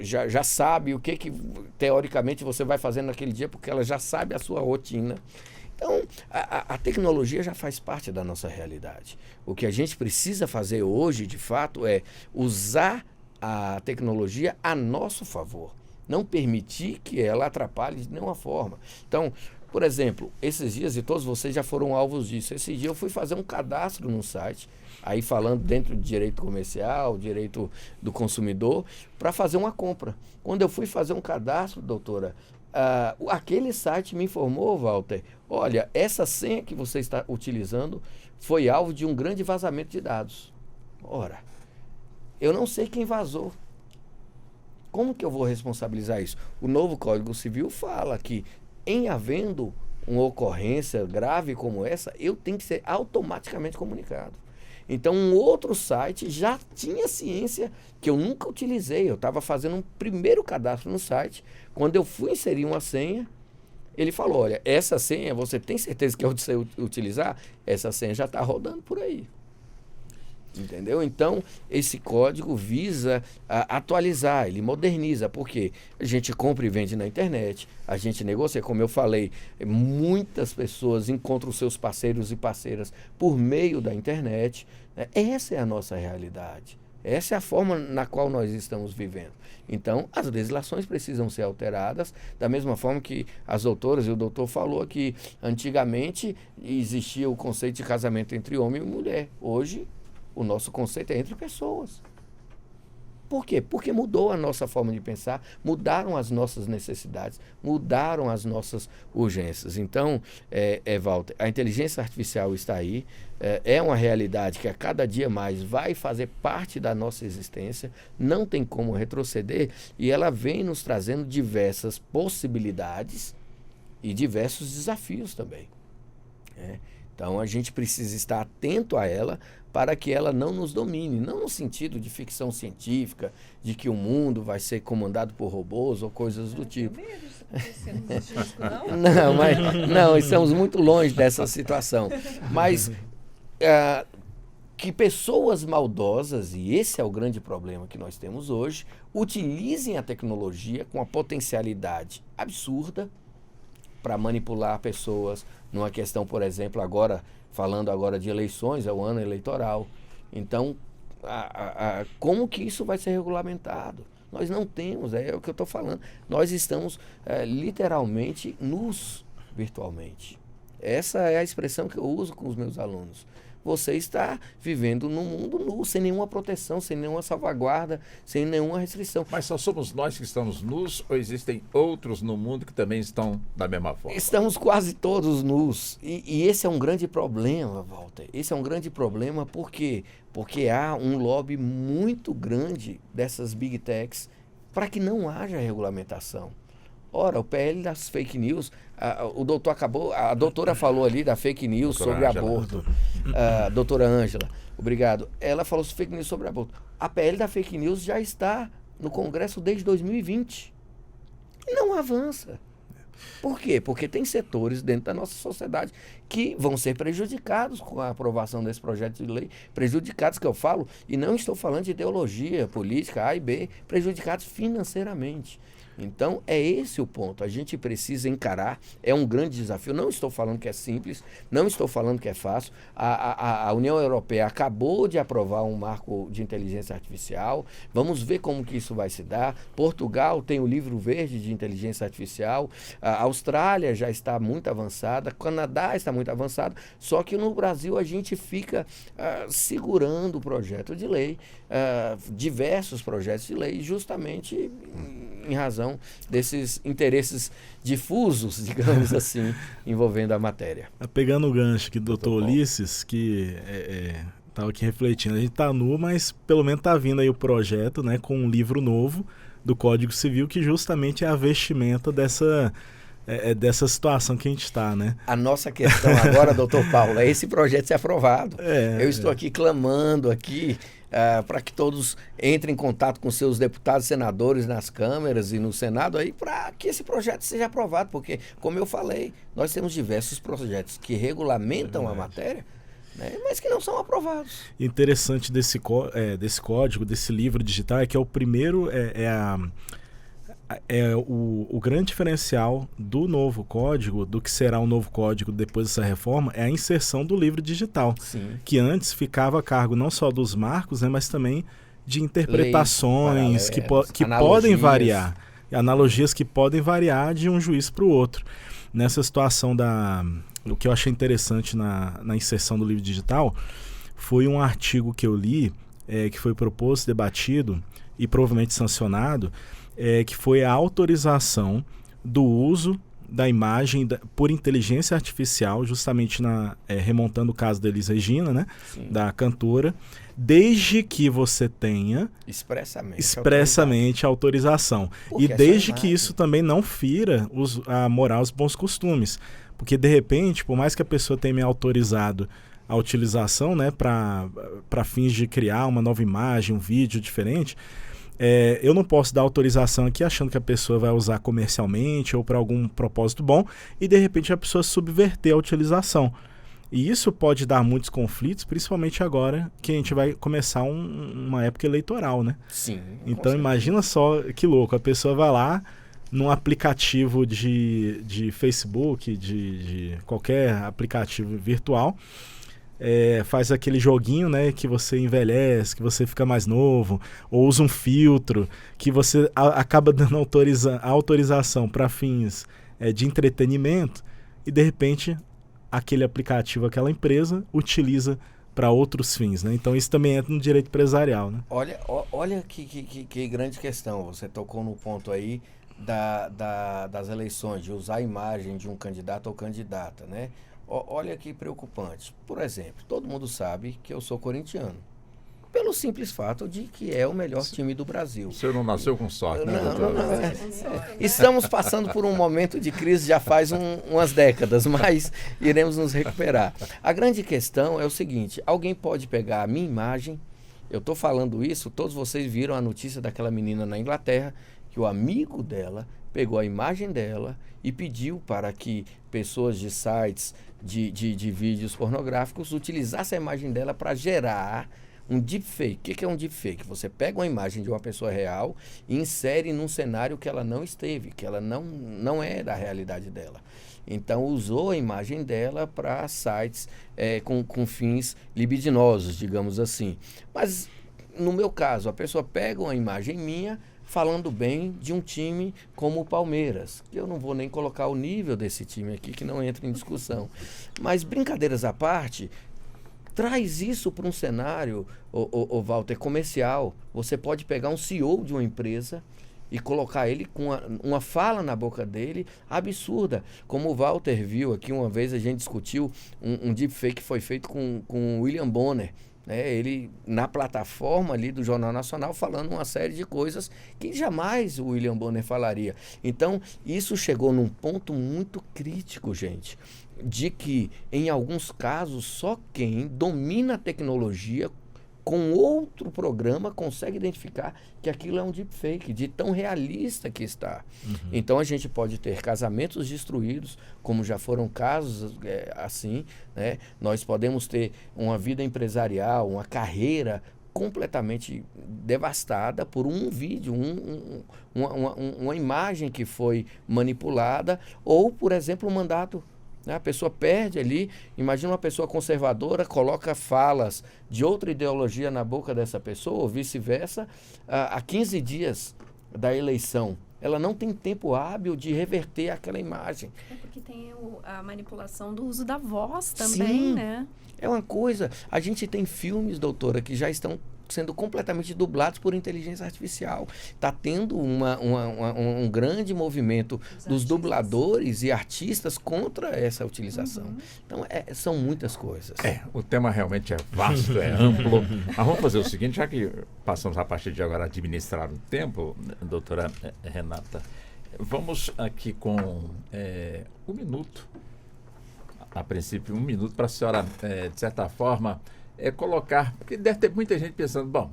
já sabe o que teoricamente você vai fazer naquele dia, porque ela já sabe a sua rotina. Então, a tecnologia já faz parte da nossa realidade. O que a gente precisa fazer hoje, de fato, é usar a tecnologia a nosso favor. Não permitir que ela atrapalhe de nenhuma forma. Então, por exemplo, esses dias, e todos vocês já foram alvos disso, esse dia eu fui fazer um cadastro no site, aí falando dentro de direito comercial, direito do consumidor, para fazer uma compra. Quando eu fui fazer um cadastro, doutora, aquele site me informou, Walter, olha, essa senha que você está utilizando foi alvo de um grande vazamento de dados. Ora, eu não sei quem vazou. Como que eu vou responsabilizar isso? O novo Código Civil fala que, em havendo uma ocorrência grave como essa, eu tenho que ser automaticamente comunicado. Então, um outro site já tinha ciência que eu nunca utilizei. Eu estava fazendo um primeiro cadastro no site. Quando eu fui inserir uma senha, ele falou, olha, essa senha, você tem certeza que eu sei utilizar? Essa senha já está rodando por aí. Entendeu? Então, esse código visa atualizar, ele moderniza, porque a gente compra e vende na internet, a gente negocia, como eu falei, muitas pessoas encontram seus parceiros e parceiras por meio da internet, né? Essa é a nossa realidade, essa é a forma na qual nós estamos vivendo. Então, as legislações precisam ser alteradas, da mesma forma que as doutoras e o doutor falou que antigamente existia o conceito de casamento entre homem e mulher, hoje o nosso conceito é entre pessoas. Por quê? Porque mudou a nossa forma de pensar, mudaram as nossas necessidades, mudaram as nossas urgências. Então, Walter, a inteligência artificial está aí, é uma realidade que a cada dia mais vai fazer parte da nossa existência, não tem como retroceder, e ela vem nos trazendo diversas possibilidades e diversos desafios também. Então, a gente precisa estar atento a ela para que ela não nos domine, não no sentido de ficção científica, de que o mundo vai ser comandado por robôs ou coisas do tipo. Não, estamos muito longe dessa situação. Mas que pessoas maldosas, e esse é o grande problema que nós temos hoje, utilizem a tecnologia com a potencialidade absurda para manipular pessoas numa questão, por exemplo, falando agora de eleições, é o ano eleitoral. Então, como que isso vai ser regulamentado? Nós não temos, é o que eu estou falando. Nós estamos literalmente nus virtualmente. Essa é a expressão que eu uso com os meus alunos. Você está vivendo num mundo nu, sem nenhuma proteção, sem nenhuma salvaguarda, sem nenhuma restrição. Mas só somos nós que estamos nus ou existem outros no mundo que também estão da mesma forma? Estamos quase todos nus. E esse é um grande problema, Walter. Esse é um grande problema porque há um lobby muito grande dessas big techs para que não haja regulamentação. Ora, o PL das fake news, a doutora falou ali da fake news sobre aborto. Doutora Ângela, obrigado. Ela falou sobre fake news sobre aborto. A PL da fake news já está no Congresso desde 2020 e não avança. Por quê? Porque tem setores dentro da nossa sociedade que vão ser prejudicados com a aprovação desse projeto de lei. Prejudicados que eu falo, e não estou falando de ideologia política A e B, prejudicados financeiramente. Então, é esse o ponto. A gente precisa encarar, é um grande desafio. Não estou falando que é simples, não estou falando que é fácil. A União Europeia acabou de aprovar um marco de inteligência artificial. Vamos ver como que isso vai se dar. Portugal tem o livro verde de inteligência artificial. A Austrália já está muito avançada. Canadá está muito avançado. Só que no Brasil a gente fica segurando o projeto de lei, diversos projetos de lei, justamente em razão desses interesses difusos, digamos assim, envolvendo a matéria. Pegando o gancho aqui do doutor Ulisses, que estava aqui refletindo, a gente está nu, mas pelo menos está vindo aí o projeto, né, com um livro novo do Código Civil, que justamente é a vestimenta dessa situação que a gente está, né? A nossa questão agora, doutor Paulo, é esse projeto ser aprovado. Eu estou aqui clamando aqui para que todos entrem em contato com seus deputados e senadores nas câmeras e no Senado aí para que esse projeto seja aprovado, porque, como eu falei, nós temos diversos projetos que regulamentam a matéria, né, mas que não são aprovados. Interessante desse código, desse livro digital, é que é o primeiro, o grande diferencial do novo código, do que será o novo código depois dessa reforma, é a inserção do livro digital. Sim. Que antes ficava a cargo não só dos marcos, né, mas também de interpretações que podem variar. Analogias que podem variar de um juiz para o outro. Nessa situação o que eu achei interessante na inserção do livro digital foi um artigo que eu li, que foi proposto, debatido e provavelmente sancionado, que foi a autorização do uso da imagem por inteligência artificial, justamente remontando o caso da Elis Regina, né? Da cantora, desde que você tenha expressamente a autorização. E desde que isso também não fira a moral, os bons costumes. Porque, de repente, por mais que a pessoa tenha me autorizado a utilização, né, para fins de criar uma nova imagem, um vídeo diferente, eu não posso dar autorização aqui achando que a pessoa vai usar comercialmente ou para algum propósito bom e de repente a pessoa subverter a utilização. E isso pode dar muitos conflitos, principalmente agora que a gente vai começar uma época eleitoral, né? Sim. Então imagina só que louco, a pessoa vai lá num aplicativo de Facebook, de qualquer aplicativo virtual, faz aquele joguinho, né, que você envelhece, que você fica mais novo, ou usa um filtro, que você acaba dando autorização para fins de entretenimento e, de repente, aquele aplicativo, aquela empresa, utiliza para outros fins, né? Então, isso também entra no direito empresarial, né? Olha que grande questão. Você tocou no ponto aí das eleições, de usar a imagem de um candidato ou candidata, né? Olha que preocupante. Por exemplo, todo mundo sabe que eu sou corintiano. Pelo simples fato de que é o melhor time do Brasil. O senhor não nasceu com sorte, né, doutor? Não. Estamos passando por um momento de crise já faz umas décadas, mas iremos nos recuperar. A grande questão é o seguinte, alguém pode pegar a minha imagem, eu estou falando isso, todos vocês viram a notícia daquela menina na Inglaterra, que o amigo dela pegou a imagem dela e pediu para que pessoas de sites de vídeos pornográficos utilizassem a imagem dela para gerar um deepfake. O que é um deepfake? Você pega uma imagem de uma pessoa real e insere num cenário que ela não esteve, que ela não é da realidade dela. Então, usou a imagem dela para sites com fins libidinosos, digamos assim. Mas, no meu caso, a pessoa pega uma imagem minha falando bem de um time como o Palmeiras, que eu não vou nem colocar o nível desse time aqui, que não entra em discussão. Mas, brincadeiras à parte, traz isso para um cenário, Walter, comercial. Você pode pegar um CEO de uma empresa e colocar ele com uma fala na boca dele absurda. Como o Walter viu aqui, uma vez a gente discutiu um deepfake que foi feito com o William Bonner, né? Ele na plataforma ali do Jornal Nacional falando uma série de coisas que jamais o William Bonner falaria. Então, isso chegou num ponto muito crítico, gente, de que, em alguns casos, só quem domina a tecnologia com outro programa consegue identificar que aquilo é um deepfake, de tão realista que está. Uhum. Então, a gente pode ter casamentos destruídos, como já foram casos assim, né? Nós podemos ter uma vida empresarial, uma carreira completamente devastada por um vídeo, uma imagem que foi manipulada, ou, por exemplo, um mandato. A pessoa perde ali, imagina uma pessoa conservadora, coloca falas de outra ideologia na boca dessa pessoa, ou vice-versa, há 15 dias da eleição. Ela não tem tempo hábil de reverter aquela imagem. É porque tem a manipulação do uso da voz também, sim, né? É uma coisa. A gente tem filmes, doutora, que já estão sendo completamente dublados por inteligência artificial. Está tendo um grande movimento dos dubladores e artistas contra essa utilização. Uhum. Então, são muitas coisas. O tema realmente é vasto, é amplo. Mas vamos fazer o seguinte, já que passamos a partir de agora a administrar o tempo, doutora Renata, vamos aqui com 1 minuto, a princípio 1 minuto, para a senhora, de certa forma, colocar, porque deve ter muita gente pensando, bom,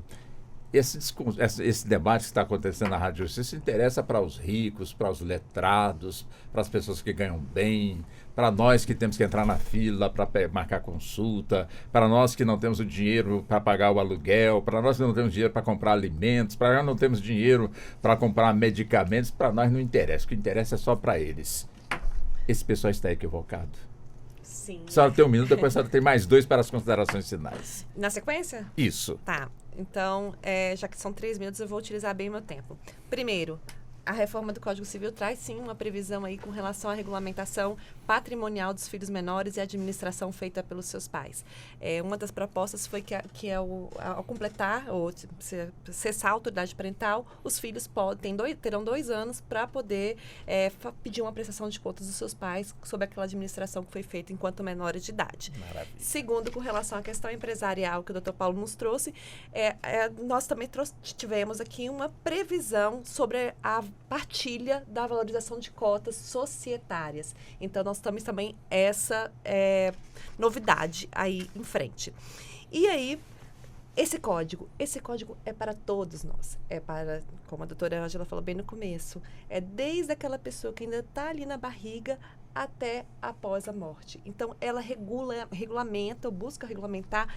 esse debate que está acontecendo na Rádio Justiça interessa para os ricos, para os letrados, para as pessoas que ganham bem, para nós que temos que entrar na fila para marcar consulta, para nós que não temos o dinheiro para pagar o aluguel, para nós que não temos dinheiro para comprar alimentos, para nós não temos dinheiro para comprar medicamentos, para nós não interessa, o que interessa é só para eles. Esse pessoal está equivocado. Sim. A senhora tem 1 minuto, depois a senhora tem mais 2 para as considerações finais. Na sequência? Isso. Tá. Então, já que são 3 minutos, eu vou utilizar bem o meu tempo. Primeiro, a reforma do Código Civil traz sim uma previsão aí com relação à regulamentação patrimonial dos filhos menores e administração feita pelos seus pais. Uma das propostas foi que ao completar ou cessar a autoridade parental, os filhos terão 2 anos para poder pedir uma prestação de contas dos seus pais sobre aquela administração que foi feita enquanto menores de idade. Maravilha. Segundo, com relação à questão empresarial que o Dr. Paulo nos trouxe, nós também tivemos aqui uma previsão sobre a partilha da valorização de cotas societárias. Então, nós temos também essa novidade aí em frente. E aí, esse código é para todos nós. É para, como a doutora Ângela falou bem no começo, é desde aquela pessoa que ainda está ali na barriga até após a morte. Então, ela regulamenta ou busca regulamentar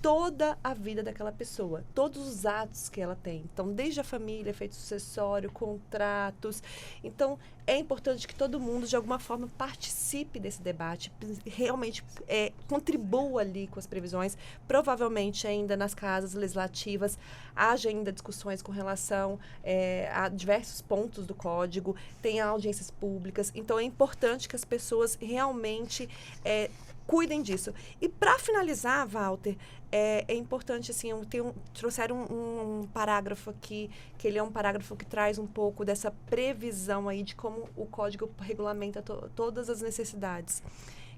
toda a vida daquela pessoa, todos os atos que ela tem. Então, desde a família, efeito sucessório, contratos. Então, é importante que todo mundo, de alguma forma, participe desse debate, realmente contribua ali com as previsões. Provavelmente, ainda nas casas legislativas, haja ainda discussões com relação a diversos pontos do Código, tem audiências públicas. Então, é importante que as pessoas realmente cuidem disso. E, para finalizar, Walter, é importante, assim, trouxeram um parágrafo aqui, que ele é um parágrafo que traz um pouco dessa previsão aí de como o Código regulamenta todas as necessidades.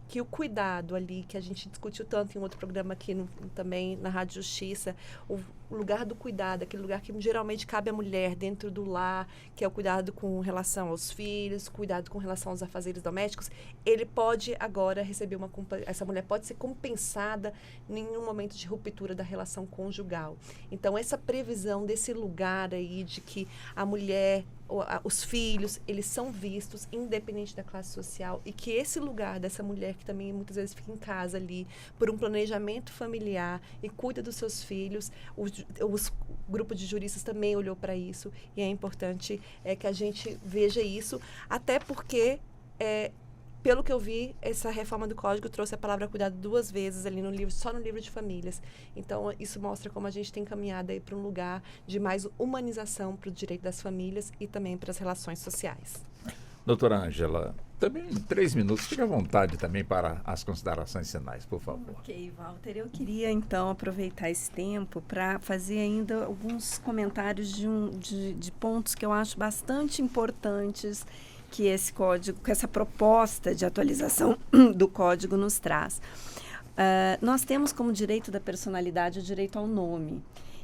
Que o cuidado ali, que a gente discutiu tanto em outro programa aqui também na Rádio Justiça, o lugar do cuidado, aquele lugar que geralmente cabe à mulher dentro do lar, que é o cuidado com relação aos filhos, cuidado com relação aos afazeres domésticos, ele pode agora receber essa mulher pode ser compensada em um momento de ruptura da relação conjugal. Então, essa previsão desse lugar aí de que a mulher, os filhos, eles são vistos independente da classe social e que esse lugar dessa mulher que também muitas vezes fica em casa ali por um planejamento familiar e cuida dos seus filhos, o grupo de juristas também olhou para isso e é importante que a gente veja isso, até porque pelo que eu vi, essa reforma do Código trouxe a palavra cuidado 2 vezes ali no livro, só no livro de famílias. Então, isso mostra como a gente tem caminhado aí para um lugar de mais humanização para o direito das famílias e também para as relações sociais. Doutora Ângela, também 3 minutos, fique à vontade também para as considerações finais, por favor. Ok, Walter, eu queria então aproveitar esse tempo para fazer ainda alguns comentários de pontos que eu acho bastante importantes que esse código, que essa proposta de atualização do código nos traz. Nós temos como direito da personalidade o direito ao nome.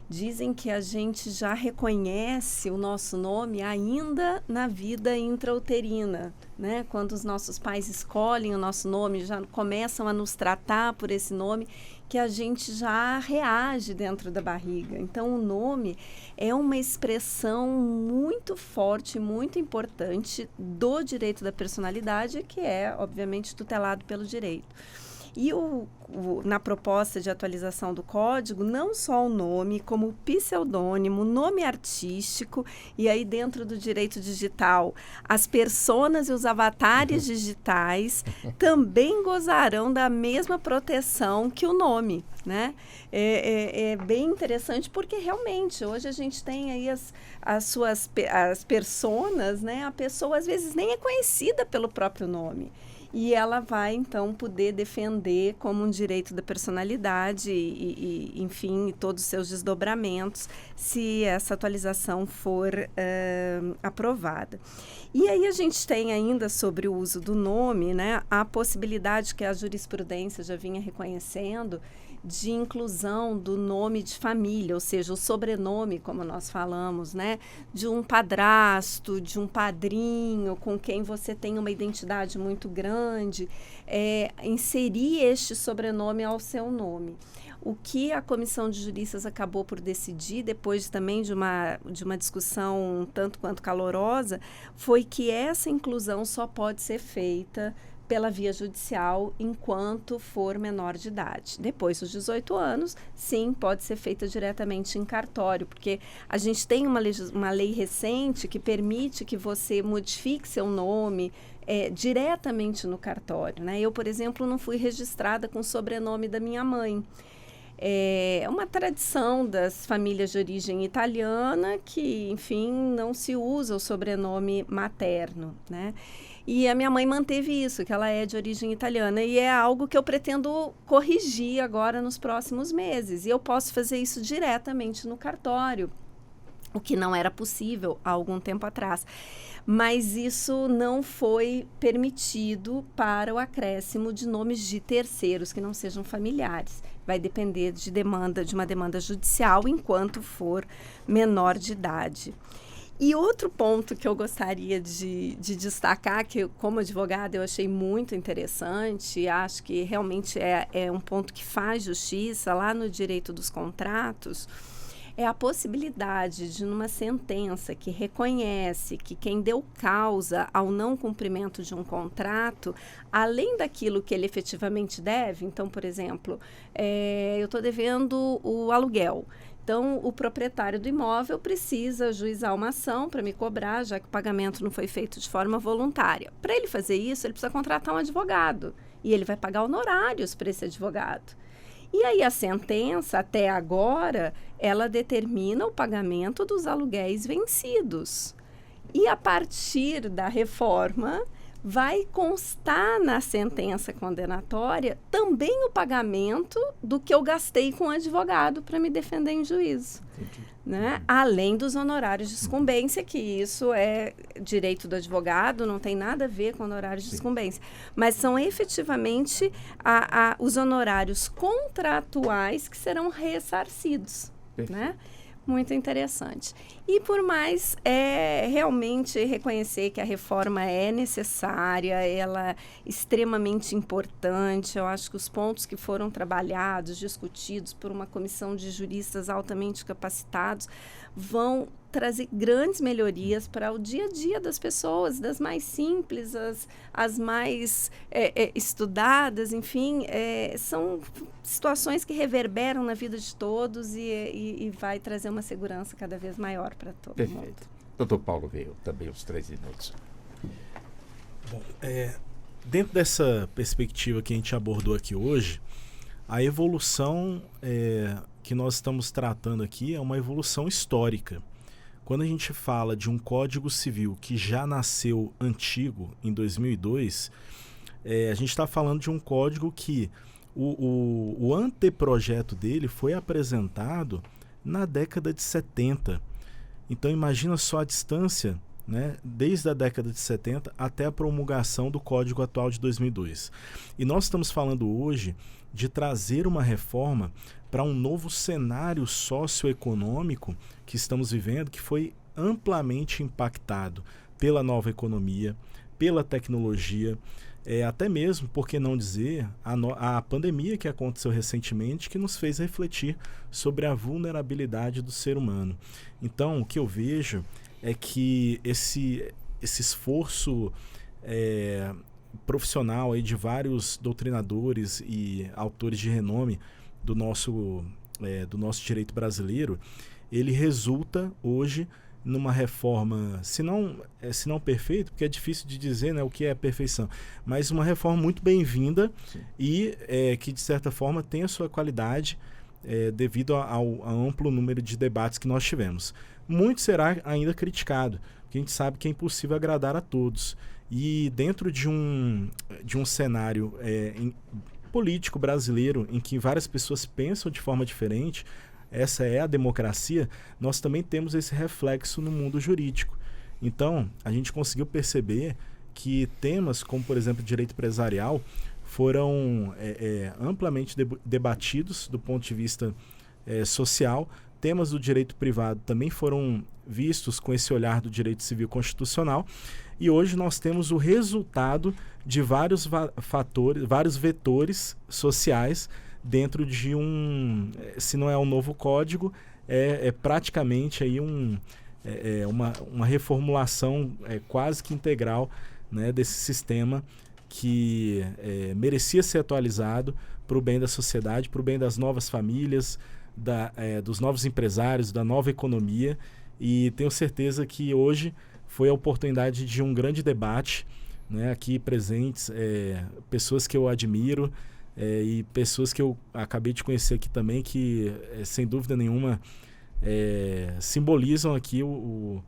Dizem que a gente já reconhece o nosso nome ainda na vida intrauterina, né? Quando os nossos pais escolhem o nosso nome, já começam a nos tratar por esse nome, que a gente já reage dentro da barriga. Então, o nome é uma expressão muito forte, muito importante do direito da personalidade, que é, obviamente, tutelado pelo direito. E na proposta de atualização do código, não só o nome, como o pseudônimo, nome artístico, e aí dentro do direito digital, as personas e os avatares digitais também gozarão da mesma proteção que o nome, né? É bem interessante porque realmente hoje a gente tem aí as personas, né? A pessoa às vezes nem é conhecida pelo próprio nome. E ela vai, então, poder defender como um direito da personalidade e enfim, todos os seus desdobramentos, se essa atualização for aprovada. E aí a gente tem ainda sobre o uso do nome, né, a possibilidade que a jurisprudência já vinha reconhecendo de inclusão do nome de família, ou seja, o sobrenome, como nós falamos, né, de um padrasto, de um padrinho com quem você tem uma identidade muito grande, inserir este sobrenome ao seu nome. O que a Comissão de Juristas acabou por decidir, depois também de uma discussão um tanto quanto calorosa, foi que essa inclusão só pode ser feita pela via judicial enquanto for menor de idade. Depois dos 18 anos, sim, pode ser feita diretamente em cartório, porque a gente tem uma lei recente que permite que você modifique seu nome diretamente no cartório, né? Eu, por exemplo, não fui registrada com o sobrenome da minha mãe. é uma tradição das famílias de origem italiana que, enfim, não se usa o sobrenome materno, né? E a minha mãe manteve isso, que ela é de origem italiana, e é algo que eu pretendo corrigir agora nos próximos meses. E eu posso fazer isso diretamente no cartório, o que não era possível há algum tempo atrás. Mas isso não foi permitido para o acréscimo de nomes de terceiros que não sejam familiares. Vai depender de uma demanda judicial enquanto for menor de idade. E outro ponto que eu gostaria de destacar, que como advogada eu achei muito interessante, acho que realmente é um ponto que faz justiça lá no direito dos contratos, é a possibilidade de, numa sentença que reconhece que quem deu causa ao não cumprimento de um contrato, além daquilo que ele efetivamente deve, então, por exemplo, eu estou devendo o aluguel. Então, o proprietário do imóvel precisa ajuizar uma ação para me cobrar, já que o pagamento não foi feito de forma voluntária. Para ele fazer isso, ele precisa contratar um advogado. E ele vai pagar honorários para esse advogado. E aí, a sentença, até agora, ela determina o pagamento dos aluguéis vencidos. E, a partir da reforma, vai constar na sentença condenatória também o pagamento do que eu gastei com o advogado para me defender em juízo. Né? Além dos honorários de sucumbência, que isso é direito do advogado, não tem nada a ver com honorários de sucumbência. Mas são efetivamente os honorários contratuais que serão ressarcidos. Né? Muito interessante. E por mais realmente reconhecer que a reforma é necessária, ela é extremamente importante. Eu acho que os pontos que foram trabalhados, discutidos por uma comissão de juristas altamente capacitados, vão trazer grandes melhorias para o dia a dia das pessoas, das mais simples, as mais estudadas, enfim, são situações que reverberam na vida de todos e vai trazer uma segurança cada vez maior para todo mundo. Perfeito. Doutor Paulo veio também os 3 minutos. Bom, dentro dessa perspectiva que a gente abordou aqui hoje, a evolução que nós estamos tratando aqui é uma evolução histórica. Quando a gente fala de um Código Civil que já nasceu antigo, em 2002, a gente está falando de um código que o anteprojeto dele foi apresentado na década de 70. Então imagina só a distância, né, desde a década de 70 até a promulgação do Código atual de 2002. E nós estamos falando hoje de trazer uma reforma para um novo cenário socioeconômico que estamos vivendo, que foi amplamente impactado pela nova economia, pela tecnologia, até mesmo, por que não dizer, a pandemia que aconteceu recentemente, que nos fez refletir sobre a vulnerabilidade do ser humano. Então, o que eu vejo é que esse esforço profissional aí de vários doutrinadores e autores de renome do nosso direito brasileiro, ele resulta hoje numa reforma, se não perfeita, porque é difícil de dizer, né, o que é perfeição, mas uma reforma muito bem-vinda e que, de certa forma, tem a sua qualidade devido ao amplo número de debates que nós tivemos. Muito será ainda criticado, porque a gente sabe que é impossível agradar a todos. E dentro de um cenário político brasileiro, em que várias pessoas pensam de forma diferente, essa é a democracia, nós também temos esse reflexo no mundo jurídico. Então, a gente conseguiu perceber que temas como, por exemplo, direito empresarial foram amplamente debatidos do ponto de vista social. Temas do direito privado também foram vistos com esse olhar do direito civil constitucional. E hoje nós temos o resultado de vários fatores, vários vetores sociais dentro de se não é um novo código, praticamente aí uma reformulação quase que integral, né, desse sistema que merecia ser atualizado para o bem da sociedade, para o bem das novas famílias, dos novos empresários, da nova economia. E tenho certeza que hoje foi a oportunidade de um grande debate, né, aqui presentes, pessoas que eu admiro, e pessoas que eu acabei de conhecer aqui também que, sem dúvida nenhuma, simbolizam aqui o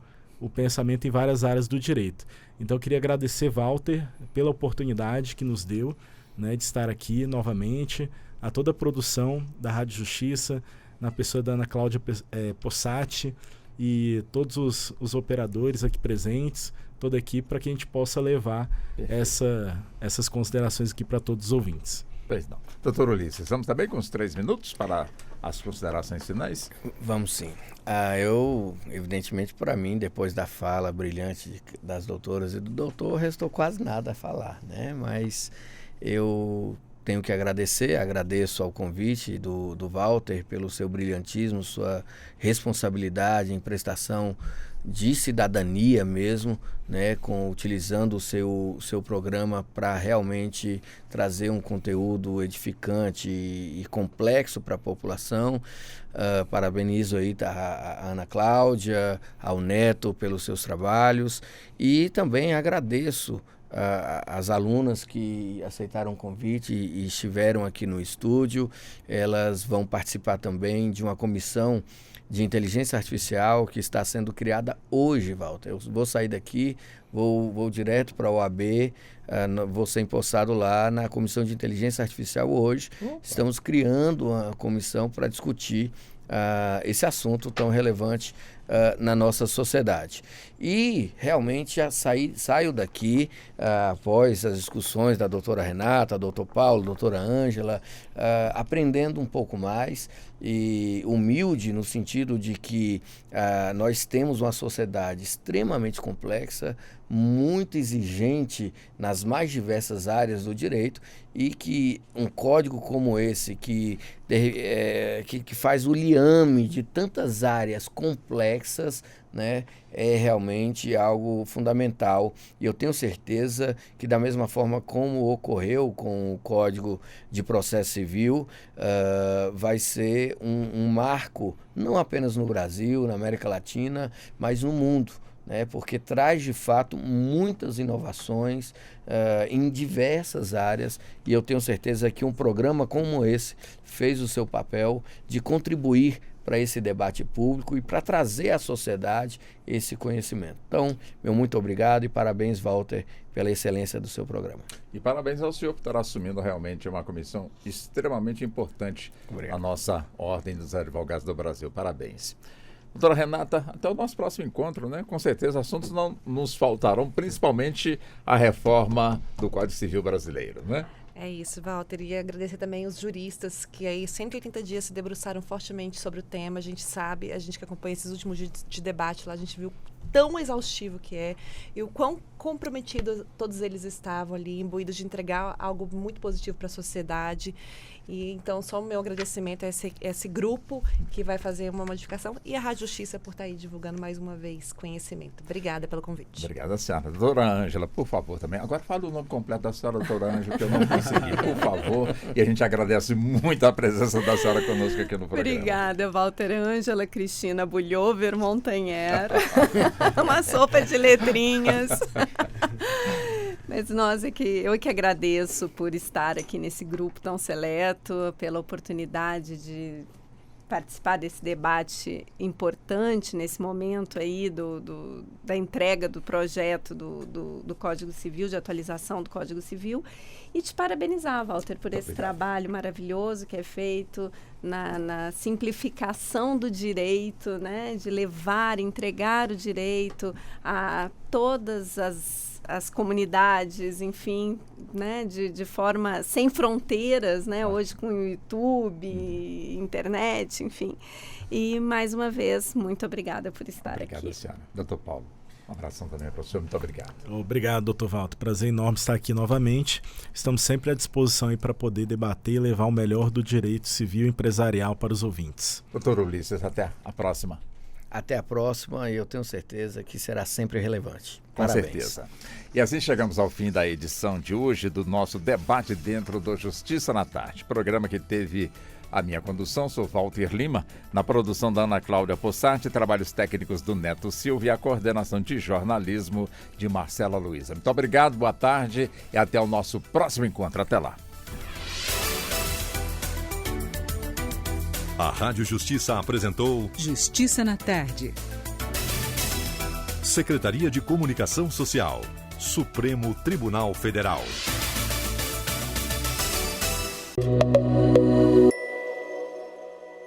pensamento em várias áreas do direito. Então eu queria agradecer, Walter, pela oportunidade que nos deu, né, de estar aqui novamente, a toda a produção da Rádio Justiça, na pessoa da Ana Cláudia Possati e todos os operadores aqui presentes, toda a equipe, para que a gente possa levar essas considerações aqui para todos os ouvintes. Pois não. Doutor Ulisses, vamos também com os 3 minutos para as considerações finais? Vamos sim. Eu, evidentemente, para mim, depois da fala brilhante das doutoras e do doutor, restou quase nada a falar, né? Mas eu tenho que agradeço ao convite do Walter pelo seu brilhantismo, sua responsabilidade em prestação de cidadania mesmo, né, utilizando o seu programa para realmente trazer um conteúdo edificante e complexo para a população. Parabenizo aí a Ana Cláudia, ao Neto pelos seus trabalhos e também agradeço as alunas que aceitaram o convite e estiveram aqui no estúdio. Elas vão participar também de uma comissão de inteligência artificial que está sendo criada hoje, Walter. Eu vou sair daqui, vou direto para a OAB, vou ser empossado lá na comissão de inteligência artificial hoje. Opa. Estamos criando uma comissão para discutir esse assunto tão relevante na nossa sociedade. E realmente saio daqui, após as discussões da doutora Renata, doutor Paulo, doutora Ângela, aprendendo um pouco mais e humilde no sentido de que nós temos uma sociedade extremamente complexa, muito exigente nas mais diversas áreas do direito e que um código como esse que faz o liame de tantas áreas complexas, né, é realmente algo fundamental. E eu tenho certeza que da mesma forma como ocorreu com o Código de Processo Civil, vai ser um marco não apenas no Brasil, na América Latina, mas no mundo, né, porque traz de fato muitas inovações em diversas áreas, e eu tenho certeza que um programa como esse fez o seu papel de contribuir para esse debate público e para trazer à sociedade esse conhecimento. Então, meu muito obrigado e parabéns, Walter, pela excelência do seu programa. E parabéns ao senhor por estar assumindo realmente uma comissão extremamente importante na nossa Ordem dos Advogados do Brasil. Parabéns. Doutora Renata, até o nosso próximo encontro, né? Com certeza assuntos não nos faltarão, principalmente a reforma do Código Civil brasileiro, né? É isso, Walter. E agradecer também os juristas que aí 180 dias se debruçaram fortemente sobre o tema. A gente sabe, a gente que acompanha esses últimos dias de debate lá, a gente viu tão exaustivo que é e o quão comprometidos todos eles estavam ali, imbuídos de entregar algo muito positivo para a sociedade. E então, só o meu agradecimento a esse grupo que vai fazer uma modificação e a Rádio Justiça por estar aí divulgando mais uma vez conhecimento. Obrigada pelo convite. Obrigada, senhora. Doutora Ângela, por favor, também. Agora fala o nome completo da senhora, doutora Ângela, que eu não consegui, por favor. E a gente agradece muito a presença da senhora conosco aqui no programa. Obrigada, Walter. Ângela Cristina Bulhover Montanher. Uma sopa de letrinhas. Mas eu que agradeço por estar aqui nesse grupo tão seleto, pela oportunidade de participar desse debate importante nesse momento aí da entrega do projeto do Código Civil, de atualização do Código Civil, e te parabenizar, Walter, por esse trabalho maravilhoso que é feito na simplificação do direito, né, de entregar o direito a todas as comunidades, enfim, né, de forma sem fronteiras, né, hoje com o YouTube, internet, enfim. E, mais uma vez, muito obrigada por estar aqui. Obrigado, senhora. Doutor Paulo, um abração também para o senhor, muito obrigado. Obrigado, doutor Walter. Prazer enorme estar aqui novamente. Estamos sempre à disposição aí para poder debater e levar o melhor do direito civil e empresarial para os ouvintes. Doutor Ulisses, até a próxima. Até a próxima, e eu tenho certeza que será sempre relevante. Com Parabéns. certeza. E assim chegamos ao fim da edição de hoje do nosso debate dentro do Justiça na Tarde. Programa que teve a minha condução, sou Walter Lima, na produção da Ana Cláudia Possati, trabalhos técnicos do Neto Silva e a coordenação de jornalismo de Marcela Luiza. Muito obrigado, boa tarde e até o nosso próximo encontro. Até lá. A Rádio Justiça apresentou Justiça na Tarde. Secretaria de Comunicação Social, Supremo Tribunal Federal.